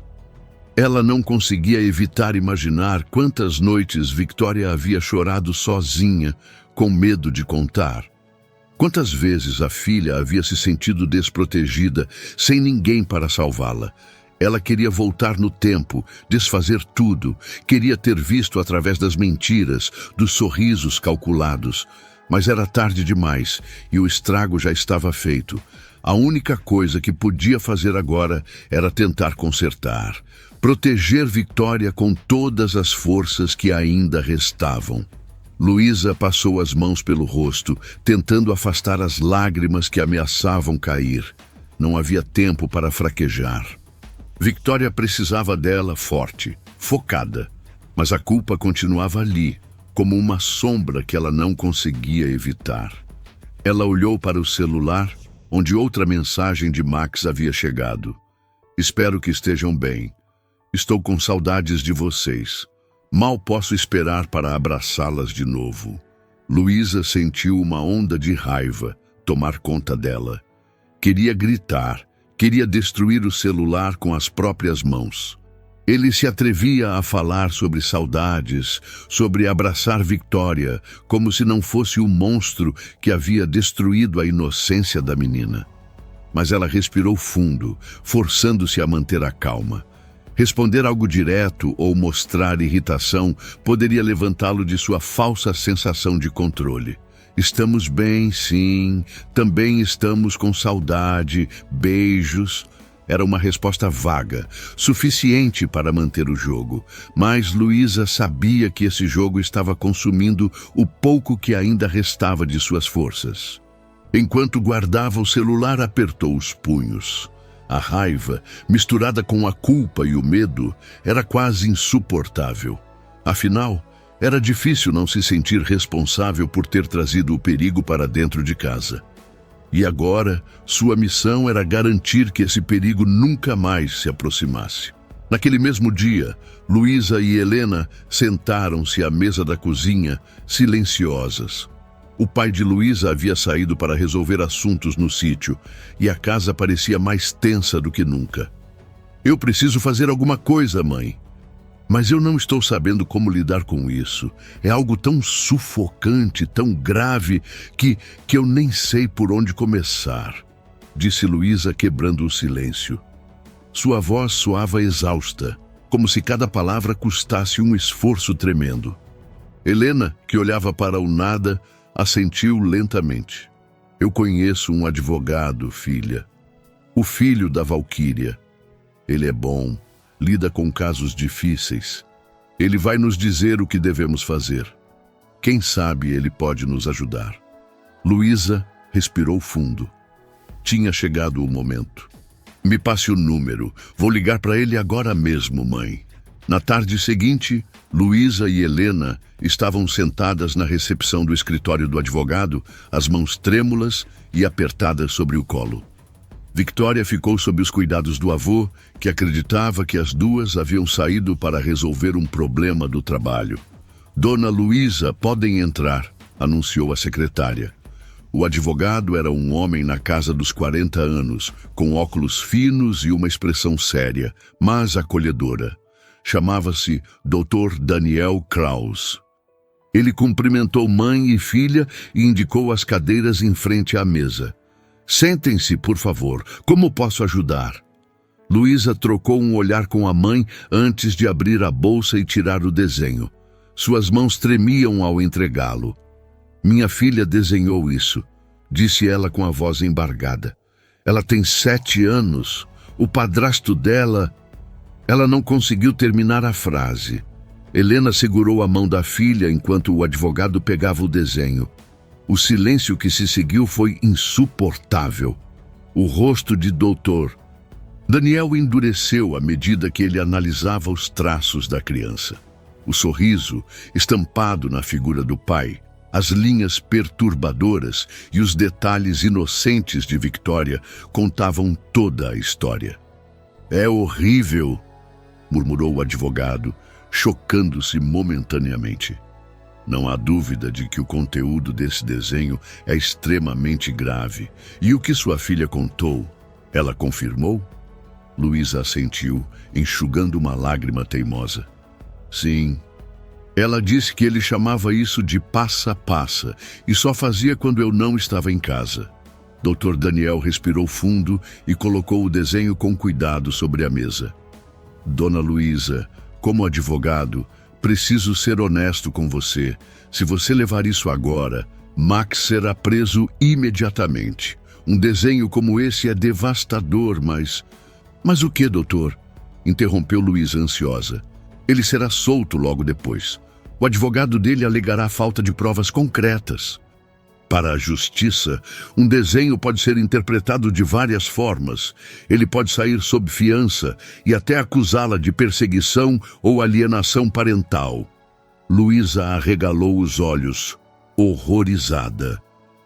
Ela não conseguia evitar imaginar quantas noites Victoria havia chorado sozinha, com medo de contar. Quantas vezes a filha havia se sentido desprotegida, sem ninguém para salvá-la. Ela queria voltar no tempo, desfazer tudo, queria ter visto através das mentiras, dos sorrisos calculados. Mas era tarde demais e o estrago já estava feito. A única coisa que podia fazer agora era tentar consertar, proteger Victoria com todas as forças que ainda restavam. Luísa passou as mãos pelo rosto, tentando afastar as lágrimas que ameaçavam cair. Não havia tempo para fraquejar. Victoria precisava dela forte, focada, mas a culpa continuava ali, como uma sombra que ela não conseguia evitar. Ela olhou para o celular, onde outra mensagem de Max havia chegado. Espero que estejam bem. Estou com saudades de vocês. Mal posso esperar para abraçá-las de novo. Luísa sentiu uma onda de raiva, tomar conta dela. Queria gritar, queria destruir o celular com as próprias mãos. Ele se atrevia a falar sobre saudades, sobre abraçar Victoria, como se não fosse o monstro que havia destruído a inocência da menina. Mas ela respirou fundo, forçando-se a manter a calma. Responder algo direto ou mostrar irritação poderia levantá-lo de sua falsa sensação de controle. Estamos bem, sim. Também estamos com saudade. Beijos. Era uma resposta vaga, suficiente para manter o jogo. Mas Luísa sabia que esse jogo estava consumindo o pouco que ainda restava de suas forças. Enquanto guardava o celular, apertou os punhos. A raiva, misturada com a culpa e o medo, era quase insuportável. Afinal, era difícil não se sentir responsável por ter trazido o perigo para dentro de casa. E agora, sua missão era garantir que esse perigo nunca mais se aproximasse. Naquele mesmo dia, Luísa e Helena sentaram-se à mesa da cozinha, silenciosas. O pai de Luísa havia saído para resolver assuntos no sítio, e a casa parecia mais tensa do que nunca. Eu preciso fazer alguma coisa, mãe. Mas eu não estou sabendo como lidar com isso. É algo tão sufocante, tão grave, que eu nem sei por onde começar, disse Luísa, quebrando o silêncio. Sua voz soava exausta, como se cada palavra custasse um esforço tremendo. Helena, que olhava para o nada, assentiu lentamente. Eu conheço um advogado, filha. O filho da Valquíria. Ele é bom. Lida com casos difíceis. Ele vai nos dizer o que devemos fazer. Quem sabe ele pode nos ajudar. Luísa respirou fundo. Tinha chegado o momento. Me passe o número. Vou ligar para ele agora mesmo, mãe. Na tarde seguinte, Luísa e Helena estavam sentadas na recepção do escritório do advogado, as mãos trêmulas e apertadas sobre o colo. Victoria ficou sob os cuidados do avô, que acreditava que as duas haviam saído para resolver um problema do trabalho. Dona Luísa, podem entrar, anunciou a secretária. O advogado era um homem na casa dos 40 anos, com óculos finos e uma expressão séria, mas acolhedora. Chamava-se Dr. Daniel Kraus. Ele cumprimentou mãe e filha e indicou as cadeiras em frente à mesa. Sentem-se, por favor. Como posso ajudar? Luísa trocou um olhar com a mãe antes de abrir a bolsa e tirar o desenho. Suas mãos tremiam ao entregá-lo. Minha filha desenhou isso, disse ela com a voz embargada. Ela tem 7 anos. O padrasto dela... Ela não conseguiu terminar a frase. Helena segurou a mão da filha enquanto o advogado pegava o desenho. O silêncio que se seguiu foi insuportável. O rosto de Dr. Daniel endureceu à medida que ele analisava os traços da criança. O sorriso, estampado na figura do pai, as linhas perturbadoras e os detalhes inocentes de Victoria contavam toda a história. É horrível, murmurou o advogado, chocando-se momentaneamente. Não há dúvida de que o conteúdo desse desenho é extremamente grave. E o que sua filha contou, ela confirmou? Luísa assentiu, enxugando uma lágrima teimosa. Sim. Ela disse que ele chamava isso de passa-passa e só fazia quando eu não estava em casa. Dr. Daniel respirou fundo e colocou o desenho com cuidado sobre a mesa. Dona Luísa, como advogado, preciso ser honesto com você. Se você levar isso agora, Max será preso imediatamente. Um desenho como esse é devastador, mas... Mas o que, doutor? Interrompeu Luísa ansiosa. Ele será solto logo depois. O advogado dele alegará falta de provas concretas. Para a justiça, um desenho pode ser interpretado de várias formas. Ele pode sair sob fiança e até acusá-la de perseguição ou alienação parental. Luísa arregalou os olhos, horrorizada.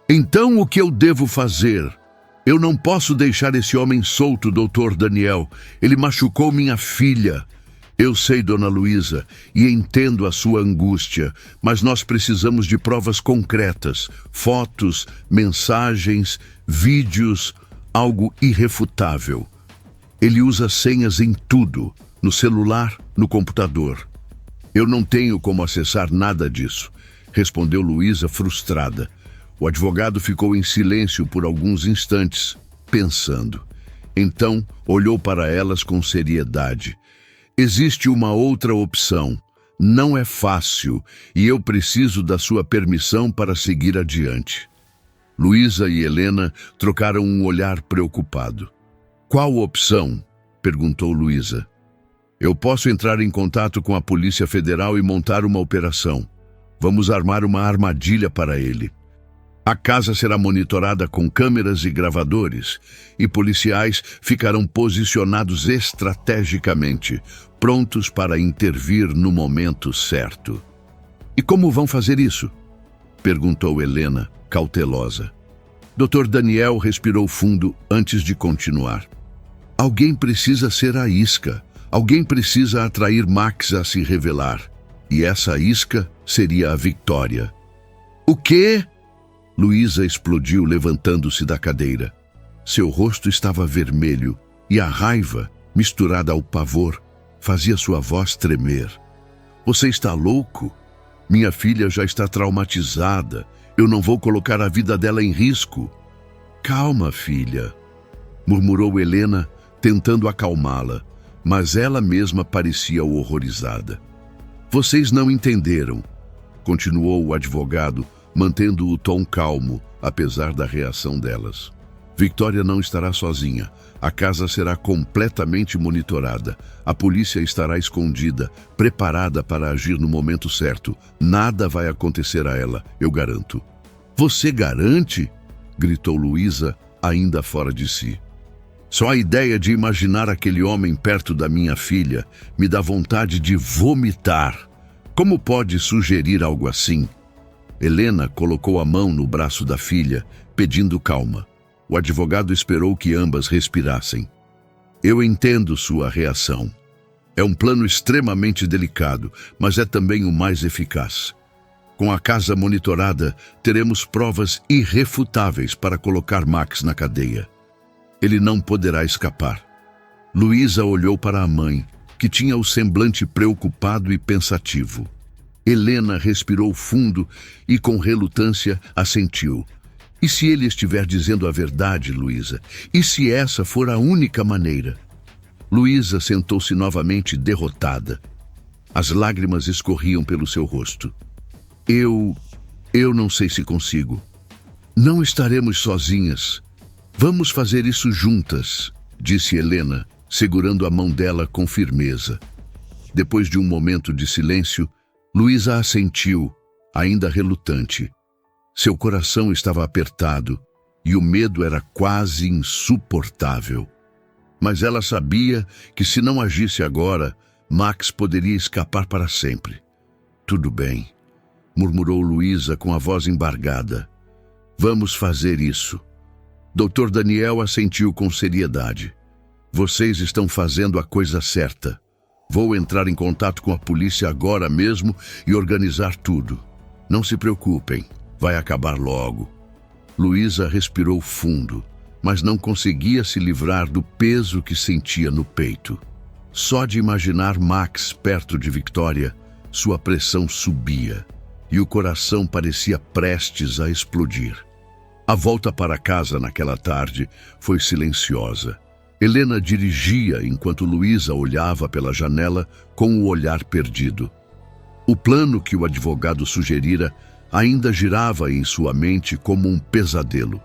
Então o que eu devo fazer? Eu não posso deixar esse homem solto, Dr. Daniel. Ele machucou minha filha. Eu sei, dona Luísa, e entendo a sua angústia, mas nós precisamos de provas concretas, fotos, mensagens, vídeos, algo irrefutável. Ele usa senhas em tudo, no celular, no computador. Eu não tenho como acessar nada disso, respondeu Luísa frustrada. O advogado ficou em silêncio por alguns instantes, pensando. Então, olhou para elas com seriedade. Existe uma outra opção. Não é fácil e eu preciso da sua permissão para seguir adiante. Luísa e Helena trocaram um olhar preocupado. Qual opção? Perguntou Luísa. Eu posso entrar em contato com a Polícia Federal e montar uma operação. Vamos armar uma armadilha para ele. A casa será monitorada com câmeras e gravadores, e policiais ficarão posicionados estrategicamente, prontos para intervir no momento certo. E como vão fazer isso? Perguntou Helena, cautelosa. Dr. Daniel respirou fundo antes de continuar. Alguém precisa ser a isca. Alguém precisa atrair Max a se revelar. E essa isca seria a Victoria. O quê? Luísa explodiu, levantando-se da cadeira. Seu rosto estava vermelho e a raiva, misturada ao pavor, fazia sua voz tremer. Você está louco? Minha filha já está traumatizada. Eu não vou colocar a vida dela em risco. Calma, filha, murmurou Helena, tentando acalmá-la, mas ela mesma parecia horrorizada. Vocês não entenderam, continuou o advogado, mantendo o tom calmo, apesar da reação delas. Victoria não estará sozinha. A casa será completamente monitorada. A polícia estará escondida, preparada para agir no momento certo. Nada vai acontecer a ela, eu garanto. Você garante? Gritou Luísa, ainda fora de si. Só a ideia de imaginar aquele homem perto da minha filha me dá vontade de vomitar. Como pode sugerir algo assim? Helena colocou a mão no braço da filha, pedindo calma. O advogado esperou que ambas respirassem. Eu entendo sua reação. É um plano extremamente delicado, mas é também o mais eficaz. Com a casa monitorada, teremos provas irrefutáveis para colocar Max na cadeia. Ele não poderá escapar. Luísa olhou para a mãe, que tinha o semblante preocupado e pensativo. Helena respirou fundo e, com relutância, assentiu. E se ele estiver dizendo a verdade, Luísa? E se essa for a única maneira? Luísa sentou-se novamente derrotada. As lágrimas escorriam pelo seu rosto. Eu não sei se consigo. Não estaremos sozinhas. Vamos fazer isso juntas, disse Helena, segurando a mão dela com firmeza. Depois de um momento de silêncio, Luísa assentiu, ainda relutante. Seu coração estava apertado e o medo era quase insuportável. Mas ela sabia que se não agisse agora, Max poderia escapar para sempre. Tudo bem, murmurou Luísa com a voz embargada. Vamos fazer isso. Dr. Daniel assentiu com seriedade. Vocês estão fazendo a coisa certa. Vou entrar em contato com a polícia agora mesmo e organizar tudo. Não se preocupem, vai acabar logo. Luísa respirou fundo, mas não conseguia se livrar do peso que sentia no peito. Só de imaginar Max perto de Victoria, sua pressão subia e o coração parecia prestes a explodir. A volta para casa naquela tarde foi silenciosa. Helena dirigia enquanto Luísa olhava pela janela com o olhar perdido. O plano que o advogado sugerira ainda girava em sua mente como um pesadelo.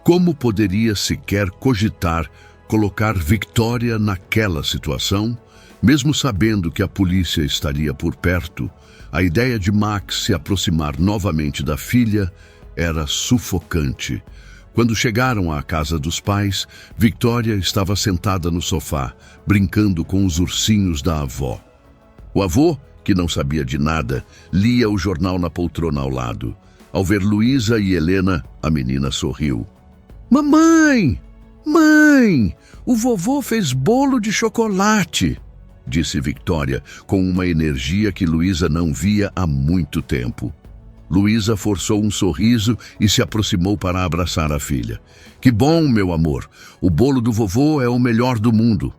Como poderia sequer cogitar colocar Victoria naquela situação, mesmo sabendo que a polícia estaria por perto? A ideia de Max se aproximar novamente da filha era sufocante. Quando chegaram à casa dos pais, Victoria estava sentada no sofá, brincando com os ursinhos da avó. O avô, que não sabia de nada, lia o jornal na poltrona ao lado. Ao ver Luísa e Helena, a menina sorriu. Mamãe! Mãe! O vovô fez bolo de chocolate! disse Victoria, com uma energia que Luísa não via há muito tempo. Luísa forçou um sorriso e se aproximou para abraçar a filha. Que bom, meu amor! O bolo do vovô é o melhor do mundo.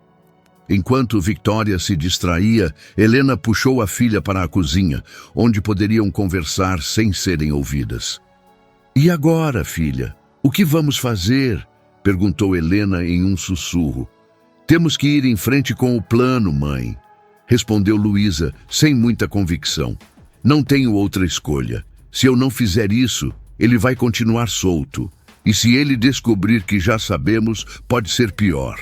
Enquanto Victoria se distraía, Helena puxou a filha para a cozinha, onde poderiam conversar sem serem ouvidas. E agora, filha? O que vamos fazer? Perguntou Helena em um sussurro. Temos que ir em frente com o plano, mãe, respondeu Luísa, sem muita convicção. Não tenho outra escolha. Se eu não fizer isso, ele vai continuar solto. E se ele descobrir que já sabemos, pode ser pior.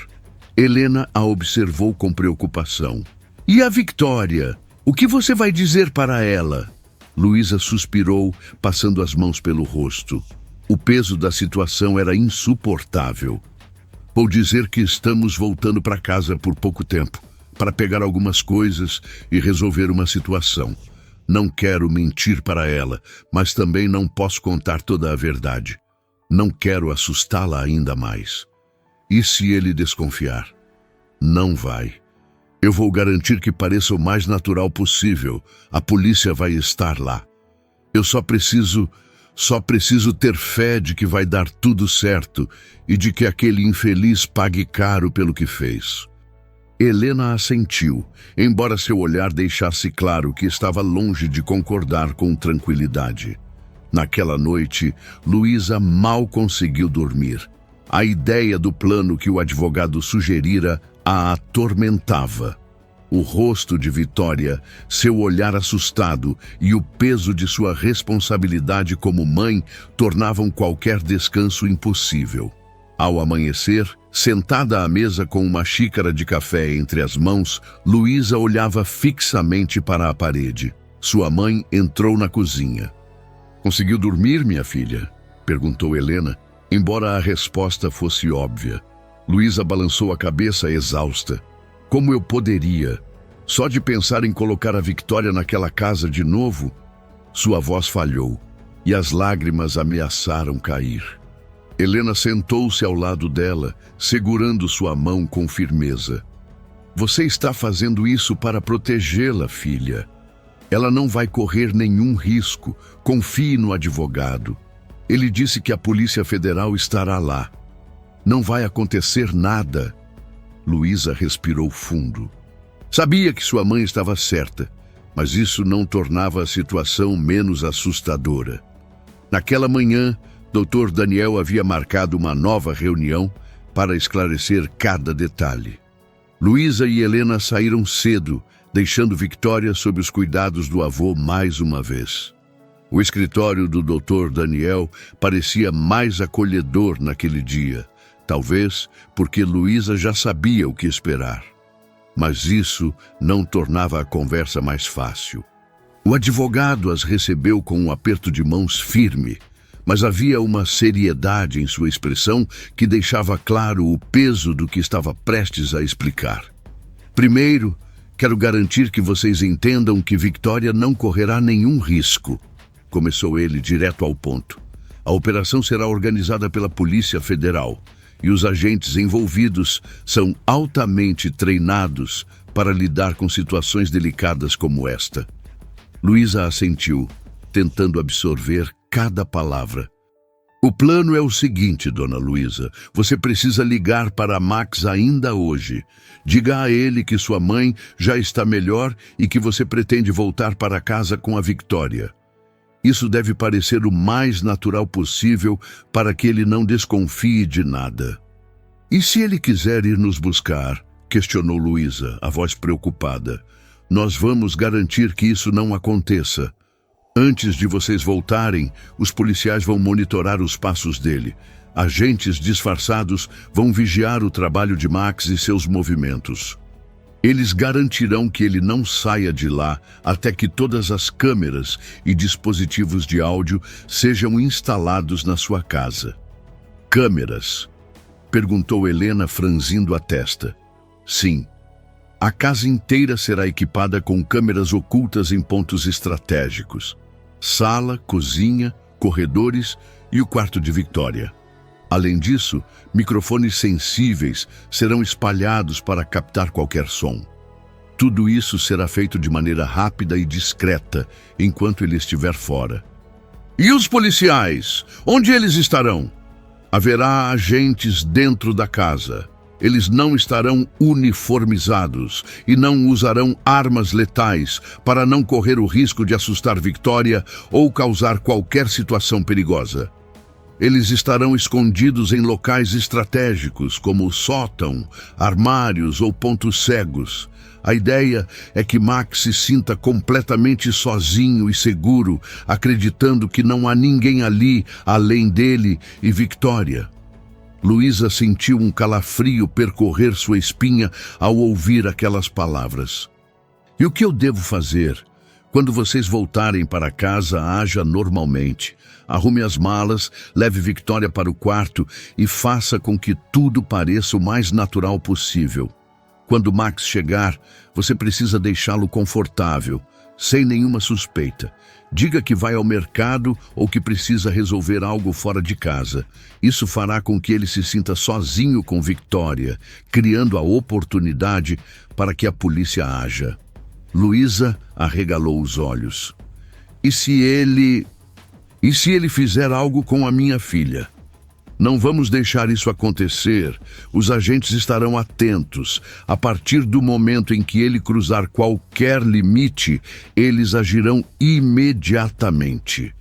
Helena a observou com preocupação. E a Victoria? O que você vai dizer para ela? Luísa suspirou, passando as mãos pelo rosto. O peso da situação era insuportável. Vou dizer que estamos voltando para casa por pouco tempo, para pegar algumas coisas e resolver uma situação. Não quero mentir para ela, mas também não posso contar toda a verdade. Não quero assustá-la ainda mais. E se ele desconfiar? Não vai. Eu vou garantir que pareça o mais natural possível. A polícia vai estar lá. Eu só preciso ter fé de que vai dar tudo certo e de que aquele infeliz pague caro pelo que fez. Helena assentiu, embora seu olhar deixasse claro que estava longe de concordar com tranquilidade. Naquela noite, Luísa mal conseguiu dormir. A ideia do plano que o advogado sugerira a atormentava. O rosto de Victoria, seu olhar assustado e o peso de sua responsabilidade como mãe tornavam qualquer descanso impossível. Ao amanhecer, sentada à mesa com uma xícara de café entre as mãos, Luísa olhava fixamente para a parede. Sua mãe entrou na cozinha. "Conseguiu dormir, minha filha?" perguntou Helena, embora a resposta fosse óbvia. Luísa balançou a cabeça exausta. Como eu poderia? Só de pensar em colocar a Victoria naquela casa de novo? Sua voz falhou e as lágrimas ameaçaram cair. Helena sentou-se ao lado dela, segurando sua mão com firmeza. Você está fazendo isso para protegê-la, filha. Ela não vai correr nenhum risco. Confie no advogado. Ele disse que a Polícia Federal estará lá. Não vai acontecer nada. Luísa respirou fundo. Sabia que sua mãe estava certa, mas isso não tornava a situação menos assustadora. Naquela manhã, Dr. Daniel havia marcado uma nova reunião para esclarecer cada detalhe. Luísa e Helena saíram cedo, deixando Victoria sob os cuidados do avô mais uma vez. O escritório do Dr. Daniel parecia mais acolhedor naquele dia, talvez porque Luísa já sabia o que esperar. Mas isso não tornava a conversa mais fácil. O advogado as recebeu com um aperto de mãos firme, mas havia uma seriedade em sua expressão que deixava claro o peso do que estava prestes a explicar. Primeiro, quero garantir que vocês entendam que Victoria não correrá nenhum risco, começou ele direto ao ponto. A operação será organizada pela Polícia Federal e os agentes envolvidos são altamente treinados para lidar com situações delicadas como esta. Luísa assentiu, tentando absorver cada palavra. O plano é o seguinte, dona Luísa. Você precisa ligar para Max ainda hoje. Diga a ele que sua mãe já está melhor e que você pretende voltar para casa com a Victoria. Isso deve parecer o mais natural possível para que ele não desconfie de nada. E se ele quiser ir nos buscar? Questionou Luísa, a voz preocupada. Nós vamos garantir que isso não aconteça. Antes de vocês voltarem, os policiais vão monitorar os passos dele. Agentes disfarçados vão vigiar o trabalho de Max e seus movimentos. Eles garantirão que ele não saia de lá até que todas as câmeras e dispositivos de áudio sejam instalados na sua casa. Câmeras? Perguntou Helena, franzindo a testa. Sim. A casa inteira será equipada com câmeras ocultas em pontos estratégicos. Sala, cozinha, corredores e o quarto de Victoria. Além disso, microfones sensíveis serão espalhados para captar qualquer som. Tudo isso será feito de maneira rápida e discreta enquanto ele estiver fora. E os policiais? Onde eles estarão? Haverá agentes dentro da casa. Eles não estarão uniformizados e não usarão armas letais para não correr o risco de assustar Victoria ou causar qualquer situação perigosa. Eles estarão escondidos em locais estratégicos, como sótão, armários ou pontos cegos. A ideia é que Max se sinta completamente sozinho e seguro, acreditando que não há ninguém ali além dele e Victoria. Luísa sentiu um calafrio percorrer sua espinha ao ouvir aquelas palavras. E o que eu devo fazer? Quando vocês voltarem para casa, haja normalmente. Arrume as malas, leve Victoria para o quarto e faça com que tudo pareça o mais natural possível. Quando Max chegar, você precisa deixá-lo confortável, sem nenhuma suspeita. Diga que vai ao mercado ou que precisa resolver algo fora de casa. Isso fará com que ele se sinta sozinho com Victoria, criando a oportunidade para que a polícia haja. Luísa arregalou os olhos. E se ele fizer algo com a minha filha? Não vamos deixar isso acontecer. Os agentes estarão atentos. A partir do momento em que ele cruzar qualquer limite, eles agirão imediatamente.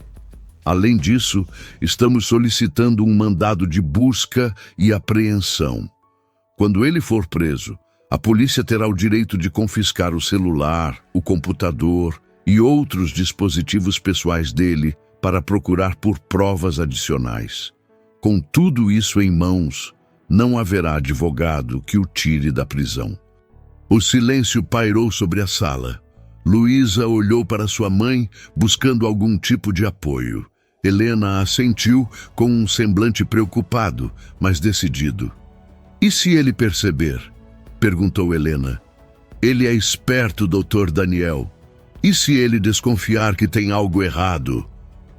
Além disso, estamos solicitando um mandado de busca e apreensão. Quando ele for preso, a polícia terá o direito de confiscar o celular, o computador e outros dispositivos pessoais dele para procurar por provas adicionais. Com tudo isso em mãos, não haverá advogado que o tire da prisão. O silêncio pairou sobre a sala. Luísa olhou para sua mãe, buscando algum tipo de apoio. Helena assentiu com um semblante preocupado, mas decidido. E se ele perceber? Perguntou Helena. Ele é esperto, Dr. Daniel. E se ele desconfiar que tem algo errado?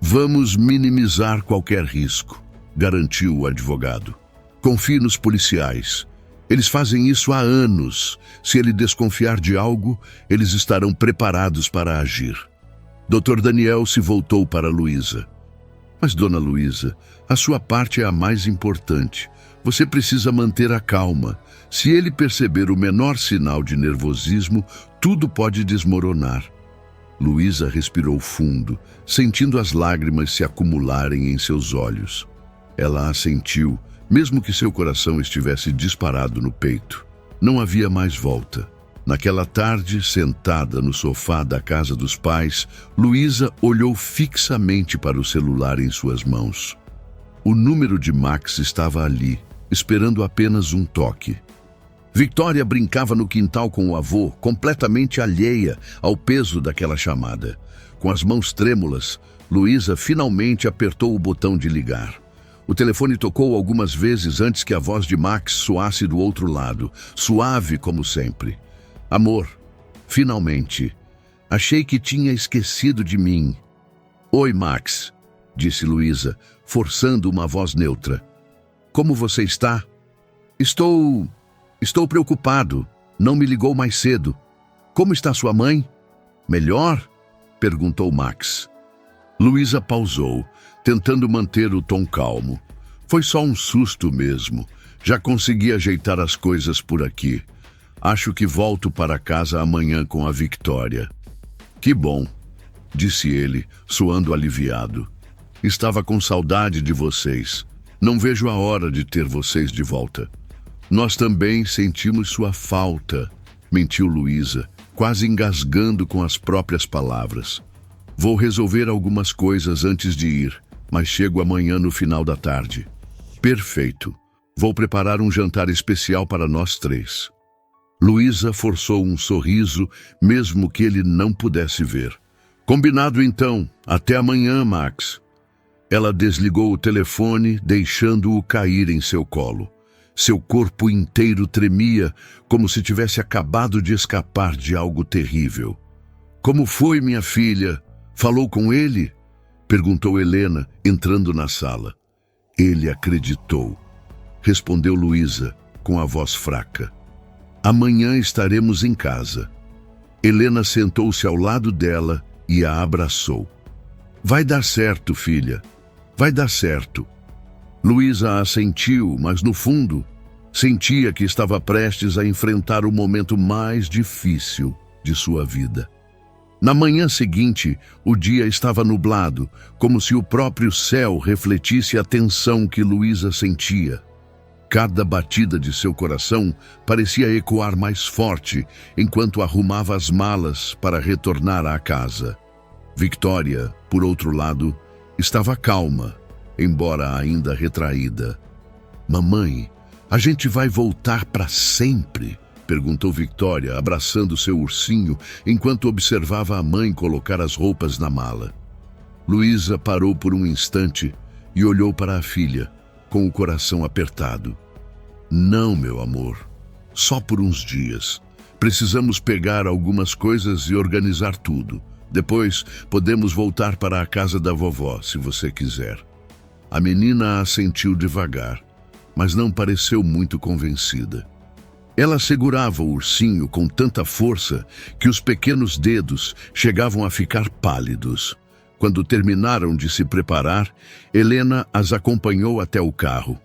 Vamos minimizar qualquer risco, garantiu o advogado. Confie nos policiais. Eles fazem isso há anos. Se ele desconfiar de algo, eles estarão preparados para agir. Dr. Daniel se voltou para Luísa. Mas, dona Luísa, a sua parte é a mais importante. Você precisa manter a calma. Se ele perceber o menor sinal de nervosismo, tudo pode desmoronar. Luísa respirou fundo, sentindo as lágrimas se acumularem em seus olhos. Ela assentiu, mesmo que seu coração estivesse disparado no peito. Não havia mais volta. Naquela tarde, sentada no sofá da casa dos pais, Luísa olhou fixamente para o celular em suas mãos. O número de Max estava ali, esperando apenas um toque. Victoria brincava no quintal com o avô, completamente alheia ao peso daquela chamada. Com as mãos trêmulas, Luísa finalmente apertou o botão de ligar. O telefone tocou algumas vezes antes que a voz de Max soasse do outro lado, suave como sempre. Amor, finalmente. Achei que tinha esquecido de mim. Oi, Max, disse Luísa, forçando uma voz neutra. Como você está? Estou preocupado. Não me ligou mais cedo. Como está sua mãe? Melhor? Perguntou Max. Luísa pausou, tentando manter o tom calmo. Foi só um susto mesmo. Já consegui ajeitar as coisas por aqui. Acho que volto para casa amanhã com a Victoria. Que bom, disse ele, soando aliviado. Estava com saudade de vocês. Não vejo a hora de ter vocês de volta. Nós também sentimos sua falta, mentiu Luísa, quase engasgando com as próprias palavras. Vou resolver algumas coisas antes de ir, mas chego amanhã no final da tarde. Perfeito. Vou preparar um jantar especial para nós três. Luísa forçou um sorriso, mesmo que ele não pudesse ver. Combinado então. Até amanhã, Max. Ela desligou o telefone, deixando-o cair em seu colo. Seu corpo inteiro tremia, como se tivesse acabado de escapar de algo terrível. Como foi, minha filha? Falou com ele? Perguntou Helena, entrando na sala. Ele acreditou. Respondeu Luísa, com a voz fraca. Amanhã estaremos em casa. Helena sentou-se ao lado dela e a abraçou. Vai dar certo, filha. Vai dar certo. Luísa assentiu, mas no fundo, sentia que estava prestes a enfrentar o momento mais difícil de sua vida. Na manhã seguinte, o dia estava nublado, como se o próprio céu refletisse a tensão que Luísa sentia. Cada batida de seu coração parecia ecoar mais forte enquanto arrumava as malas para retornar à casa. Victoria, por outro lado, estava calma, embora ainda retraída. Mamãe, a gente vai voltar para sempre? Perguntou Victoria, abraçando seu ursinho, enquanto observava a mãe colocar as roupas na mala. Luísa parou por um instante e olhou para a filha, com o coração apertado. Não, meu amor. Só por uns dias. Precisamos pegar algumas coisas e organizar tudo. Depois, podemos voltar para a casa da vovó, se você quiser. A menina assentiu devagar, mas não pareceu muito convencida. Ela segurava o ursinho com tanta força que os pequenos dedos chegavam a ficar pálidos. Quando terminaram de se preparar, Helena as acompanhou até o carro.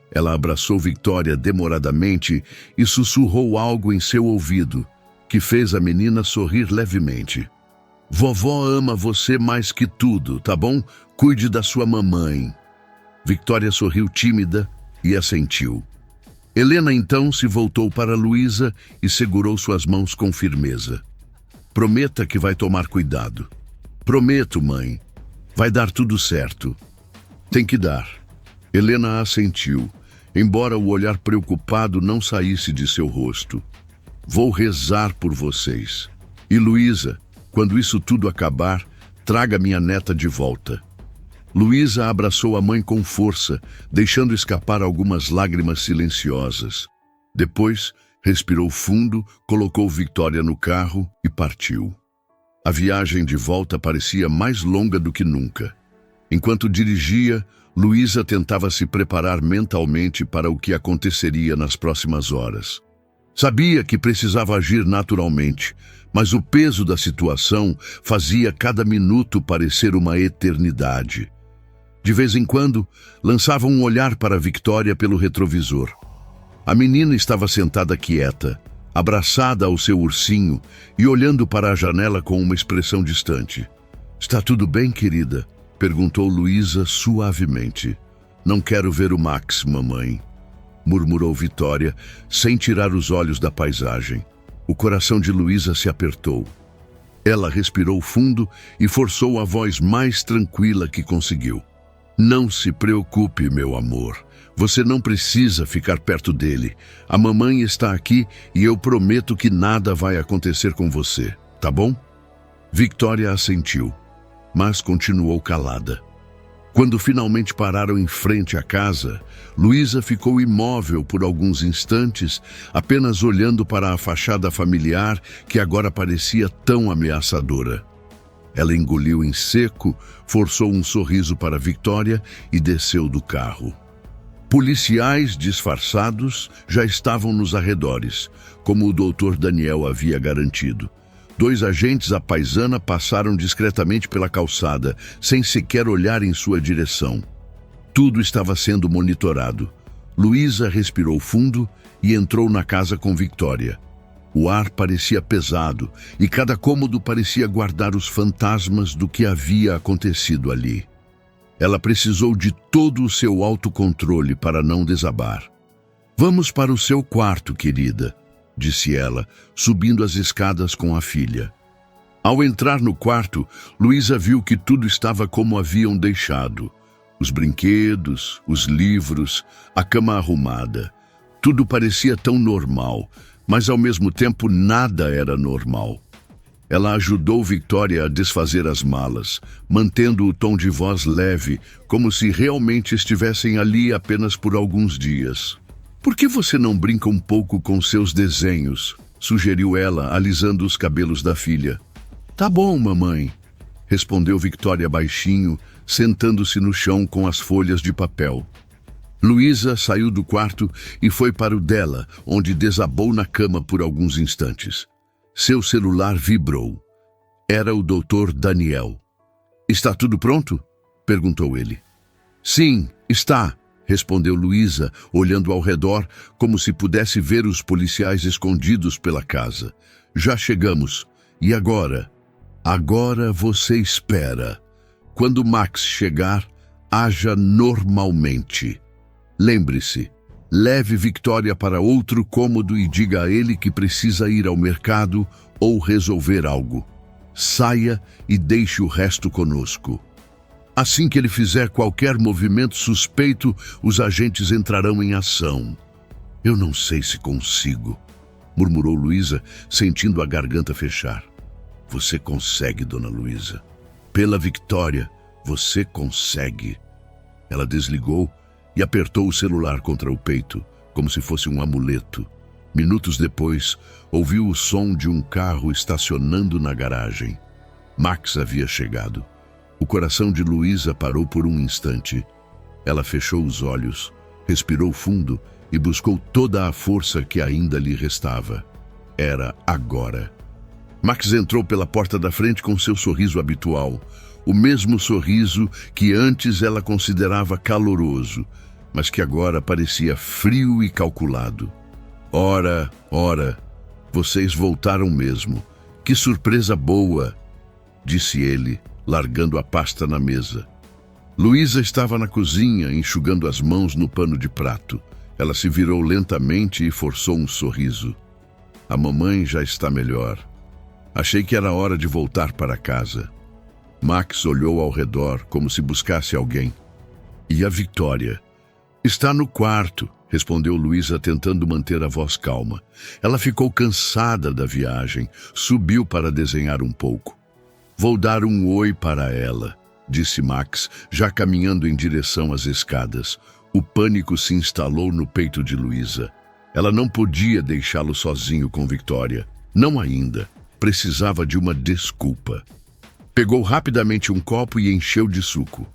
Ela abraçou Victoria demoradamente e sussurrou algo em seu ouvido, que fez a menina sorrir levemente. Vovó ama você mais que tudo, tá bom? Cuide da sua mamãe. Victoria sorriu tímida e assentiu. Helena então se voltou para Luísa e segurou suas mãos com firmeza. Prometa que vai tomar cuidado. Prometo, mãe. Vai dar tudo certo. Tem que dar. Helena assentiu, embora o olhar preocupado não saísse de seu rosto. Vou rezar por vocês. E Luísa, quando isso tudo acabar, traga minha neta de volta. Luísa abraçou a mãe com força, deixando escapar algumas lágrimas silenciosas. Depois, respirou fundo, colocou Victoria no carro e partiu. A viagem de volta parecia mais longa do que nunca. Enquanto dirigia, Luísa tentava se preparar mentalmente para o que aconteceria nas próximas horas. Sabia que precisava agir naturalmente, mas o peso da situação fazia cada minuto parecer uma eternidade. De vez em quando, lançava um olhar para Victoria pelo retrovisor. A menina estava sentada quieta, abraçada ao seu ursinho e olhando para a janela com uma expressão distante. Está tudo bem, querida? Perguntou Luísa suavemente. Não quero ver o Max, mamãe, murmurou Victoria, sem tirar os olhos da paisagem. O coração de Luísa se apertou. Ela respirou fundo e forçou a voz mais tranquila que conseguiu. Não se preocupe, meu amor. Você não precisa ficar perto dele. A mamãe está aqui e eu prometo que nada vai acontecer com você, tá bom? Victoria assentiu, mas continuou calada. Quando finalmente pararam em frente à casa, Luísa ficou imóvel por alguns instantes, apenas olhando para a fachada familiar que agora parecia tão ameaçadora. Ela engoliu em seco, forçou um sorriso para Victoria e desceu do carro. Policiais disfarçados já estavam nos arredores, como o Dr. Daniel havia garantido. 2 agentes à paisana passaram discretamente pela calçada, sem sequer olhar em sua direção. Tudo estava sendo monitorado. Luísa respirou fundo e entrou na casa com Victoria. O ar parecia pesado e cada cômodo parecia guardar os fantasmas do que havia acontecido ali. Ela precisou de todo o seu autocontrole para não desabar. Vamos para o seu quarto, querida, disse ela, subindo as escadas com a filha. Ao entrar no quarto, Luísa viu que tudo estava como haviam deixado. Os brinquedos, os livros, a cama arrumada. Tudo parecia tão normal, mas ao mesmo tempo nada era normal. Ela ajudou Victoria a desfazer as malas, mantendo o tom de voz leve, como se realmente estivessem ali apenas por alguns dias. Por que você não brinca um pouco com seus desenhos? Sugeriu ela, alisando os cabelos da filha. Tá bom, mamãe, respondeu Victoria baixinho, sentando-se no chão com as folhas de papel. Luísa saiu do quarto e foi para o dela, onde desabou na cama por alguns instantes. Seu celular vibrou. Era o Dr. Daniel. "Está tudo pronto?" perguntou ele. "Sim, está", respondeu Luísa, olhando ao redor como se pudesse ver os policiais escondidos pela casa. "Já chegamos. E agora?" "Agora você espera. Quando Max chegar, haja normalmente. Lembre-se, leve Victoria para outro cômodo e diga a ele que precisa ir ao mercado ou resolver algo. Saia e deixe o resto conosco. Assim que ele fizer qualquer movimento suspeito, os agentes entrarão em ação." "Eu não sei se consigo", murmurou Luísa, sentindo a garganta fechar. "Você consegue, dona Luísa. Pela Victoria, você consegue." Ela desligou e apertou o celular contra o peito, como se fosse um amuleto. Minutos depois, ouviu o som de um carro estacionando na garagem. Max havia chegado. O coração de Luísa parou por um instante. Ela fechou os olhos, respirou fundo e buscou toda a força que ainda lhe restava. Era agora. Max entrou pela porta da frente com seu sorriso habitual, o mesmo sorriso que antes ela considerava caloroso, mas que agora parecia frio e calculado. Ora, vocês voltaram mesmo. Que surpresa boa!" disse ele, largando a pasta na mesa. Luísa estava na cozinha, enxugando as mãos no pano de prato. Ela se virou lentamente e forçou um sorriso. "A mamãe já está melhor. Achei que era hora de voltar para casa." Max olhou ao redor como se buscasse alguém. "E a Victoria?" "Está no quarto", respondeu Luísa, tentando manter a voz calma. Ela ficou cansada da viagem, subiu para desenhar um pouco. "Vou dar um oi para ela", disse Max, já caminhando em direção às escadas. O pânico se instalou no peito de Luísa. Ela não podia deixá-lo sozinho com Victoria. Não ainda. Precisava de uma desculpa. Pegou rapidamente um copo e encheu de suco.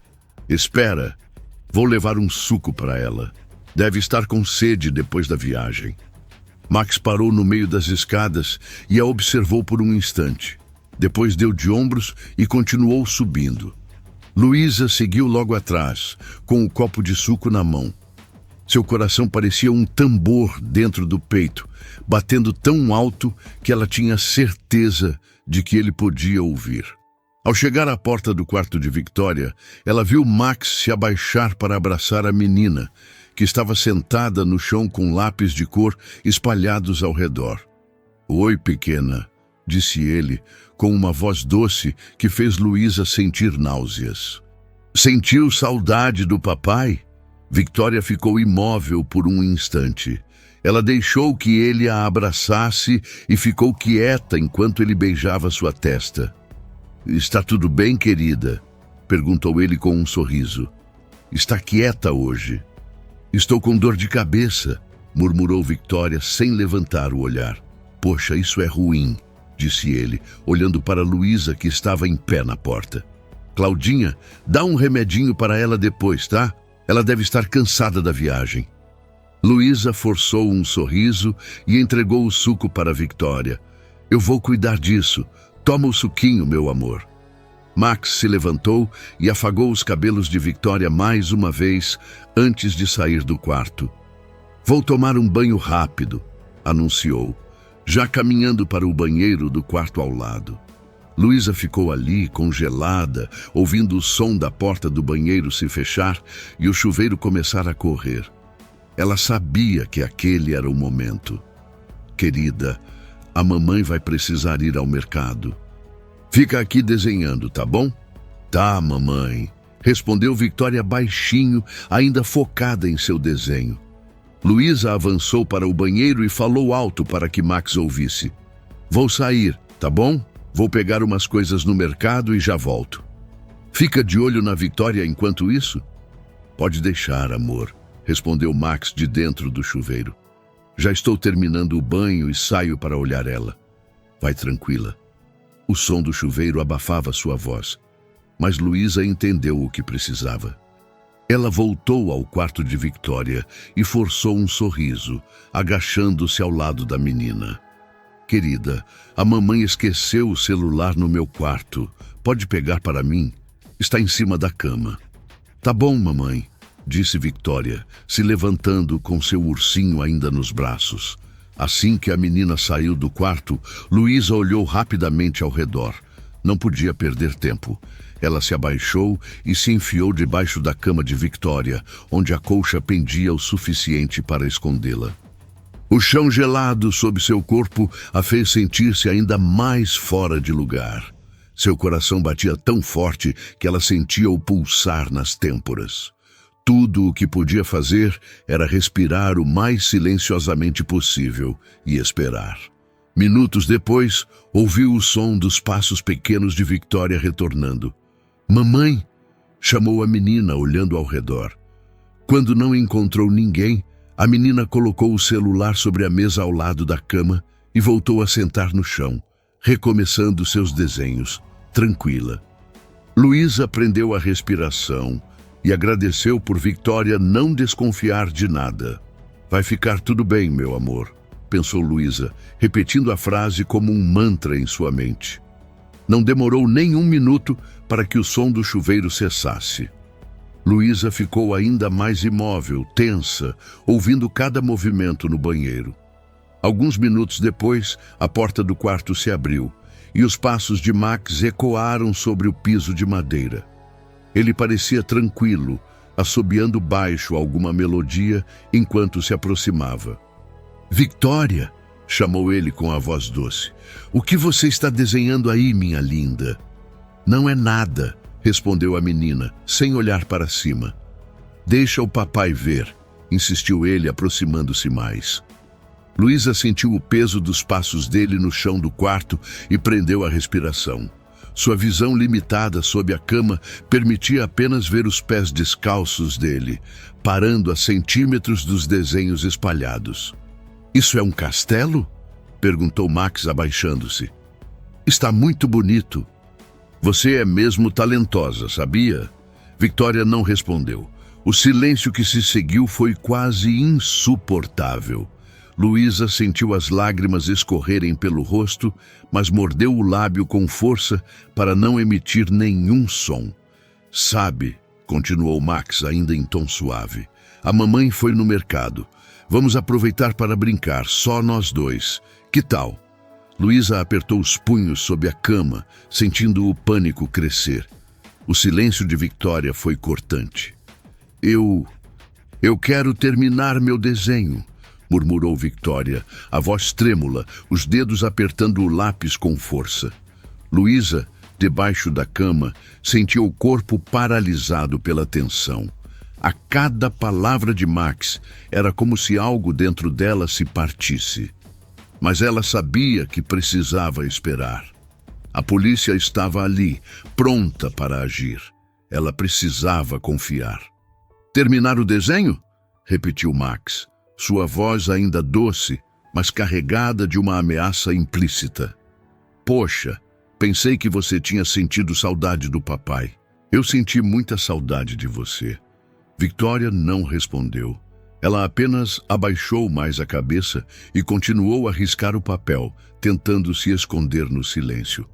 "Espera, vou levar um suco para ela. Deve estar com sede depois da viagem." Max parou no meio das escadas e a observou por um instante. Depois deu de ombros e continuou subindo. Luísa seguiu logo atrás, com o copo de suco na mão. Seu coração parecia um tambor dentro do peito, batendo tão alto que ela tinha certeza de que ele podia ouvir. Ao chegar à porta do quarto de Victoria, ela viu Max se abaixar para abraçar a menina, que estava sentada no chão com lápis de cor espalhados ao redor. "Oi, pequena", disse ele, com uma voz doce que fez Luísa sentir náuseas. "Sentiu saudade do papai?" Victoria ficou imóvel por um instante. Ela deixou que ele a abraçasse e ficou quieta enquanto ele beijava sua testa. "Está tudo bem, querida?" perguntou ele com um sorriso. "Está quieta hoje?" "Estou com dor de cabeça", murmurou Victoria sem levantar o olhar. "Poxa, isso é ruim", disse ele, olhando para Luísa, que estava em pé na porta. "Claudinha, dá um remedinho para ela depois, tá? Ela deve estar cansada da viagem." Luísa forçou um sorriso e entregou o suco para Victoria. "Eu vou cuidar disso. Toma o suquinho, meu amor." Max se levantou e afagou os cabelos de Victoria mais uma vez antes de sair do quarto. "Vou tomar um banho rápido", anunciou, já caminhando para o banheiro do quarto ao lado. Luísa ficou ali, congelada, ouvindo o som da porta do banheiro se fechar e o chuveiro começar a correr. Ela sabia que aquele era o momento. "Querida, a mamãe vai precisar ir ao mercado. Fica aqui desenhando, tá bom?" "Tá, mamãe", respondeu Victoria baixinho, ainda focada em seu desenho. Luísa avançou para o banheiro e falou alto para que Max ouvisse. "Vou sair, tá bom? Vou pegar umas coisas no mercado e já volto. Fica de olho na Victoria enquanto isso?" "Pode deixar, amor", respondeu Max de dentro do chuveiro. "Já estou terminando o banho e saio para olhar ela. Vai tranquila." O som do chuveiro abafava sua voz, mas Luísa entendeu o que precisava. Ela voltou ao quarto de Victoria e forçou um sorriso, agachando-se ao lado da menina. Querida, a mamãe esqueceu o celular no meu quarto. Pode pegar para mim? Está em cima da cama. Tá bom, mamãe, disse Victoria, se levantando com seu ursinho ainda nos braços. Assim que a menina saiu do quarto, Luísa olhou rapidamente ao redor. Não podia perder tempo. Ela se abaixou e se enfiou debaixo da cama de Victoria, onde a colcha pendia o suficiente para escondê-la. O chão gelado sob seu corpo a fez sentir-se ainda mais fora de lugar. Seu coração batia tão forte que ela sentia-o pulsar nas têmporas. Tudo o que podia fazer era respirar o mais silenciosamente possível e esperar. Minutos depois, ouviu o som dos passos pequenos de Victoria retornando. "Mamãe!" chamou a menina, olhando ao redor. Quando não encontrou ninguém, a menina colocou o celular sobre a mesa ao lado da cama e voltou a sentar no chão, recomeçando seus desenhos, tranquila. Luísa prendeu a respiração e agradeceu por Victoria não desconfiar de nada. "Vai ficar tudo bem, meu amor", pensou Luísa, repetindo a frase como um mantra em sua mente. Não demorou nem um minuto para que o som do chuveiro cessasse. Luísa ficou ainda mais imóvel, tensa, ouvindo cada movimento no banheiro. Alguns minutos depois, a porta do quarto se abriu e os passos de Max ecoaram sobre o piso de madeira. Ele parecia tranquilo, assobiando baixo alguma melodia enquanto se aproximava. "Victoria!" chamou ele com a voz doce. "O que você está desenhando aí, minha linda?" "Não é nada", respondeu a menina, sem olhar para cima. "Deixa o papai ver", insistiu ele, aproximando-se mais. Luísa sentiu o peso dos passos dele no chão do quarto e prendeu a respiração. Sua visão limitada sob a cama permitia apenas ver os pés descalços dele, parando a centímetros dos desenhos espalhados. "Isso é um castelo?" perguntou Max, abaixando-se. "Está muito bonito." "Você é mesmo talentosa, sabia?" Victoria não respondeu. O silêncio que se seguiu foi quase insuportável. Luísa sentiu as lágrimas escorrerem pelo rosto, mas mordeu o lábio com força para não emitir nenhum som. "Sabe", continuou Max ainda em tom suave, "a mamãe foi no mercado. Vamos aproveitar para brincar, só nós dois. Que tal?" Luísa apertou os punhos sob a cama, sentindo o pânico crescer. O silêncio de Victoria foi cortante. Eu quero terminar meu desenho", murmurou Victoria, a voz trêmula, os dedos apertando o lápis com força. Luísa, debaixo da cama, sentiu o corpo paralisado pela tensão. A cada palavra de Max era como se algo dentro dela se partisse. Mas ela sabia que precisava esperar. A polícia estava ali, pronta para agir. Ela precisava confiar. "Terminar o desenho?" repetiu Max, sua voz ainda doce, mas carregada de uma ameaça implícita. "Poxa, pensei que você tinha sentido saudade do papai." "Eu senti muita saudade de você." Victoria não respondeu. Ela apenas abaixou mais a cabeça e continuou a riscar o papel, tentando se esconder no silêncio.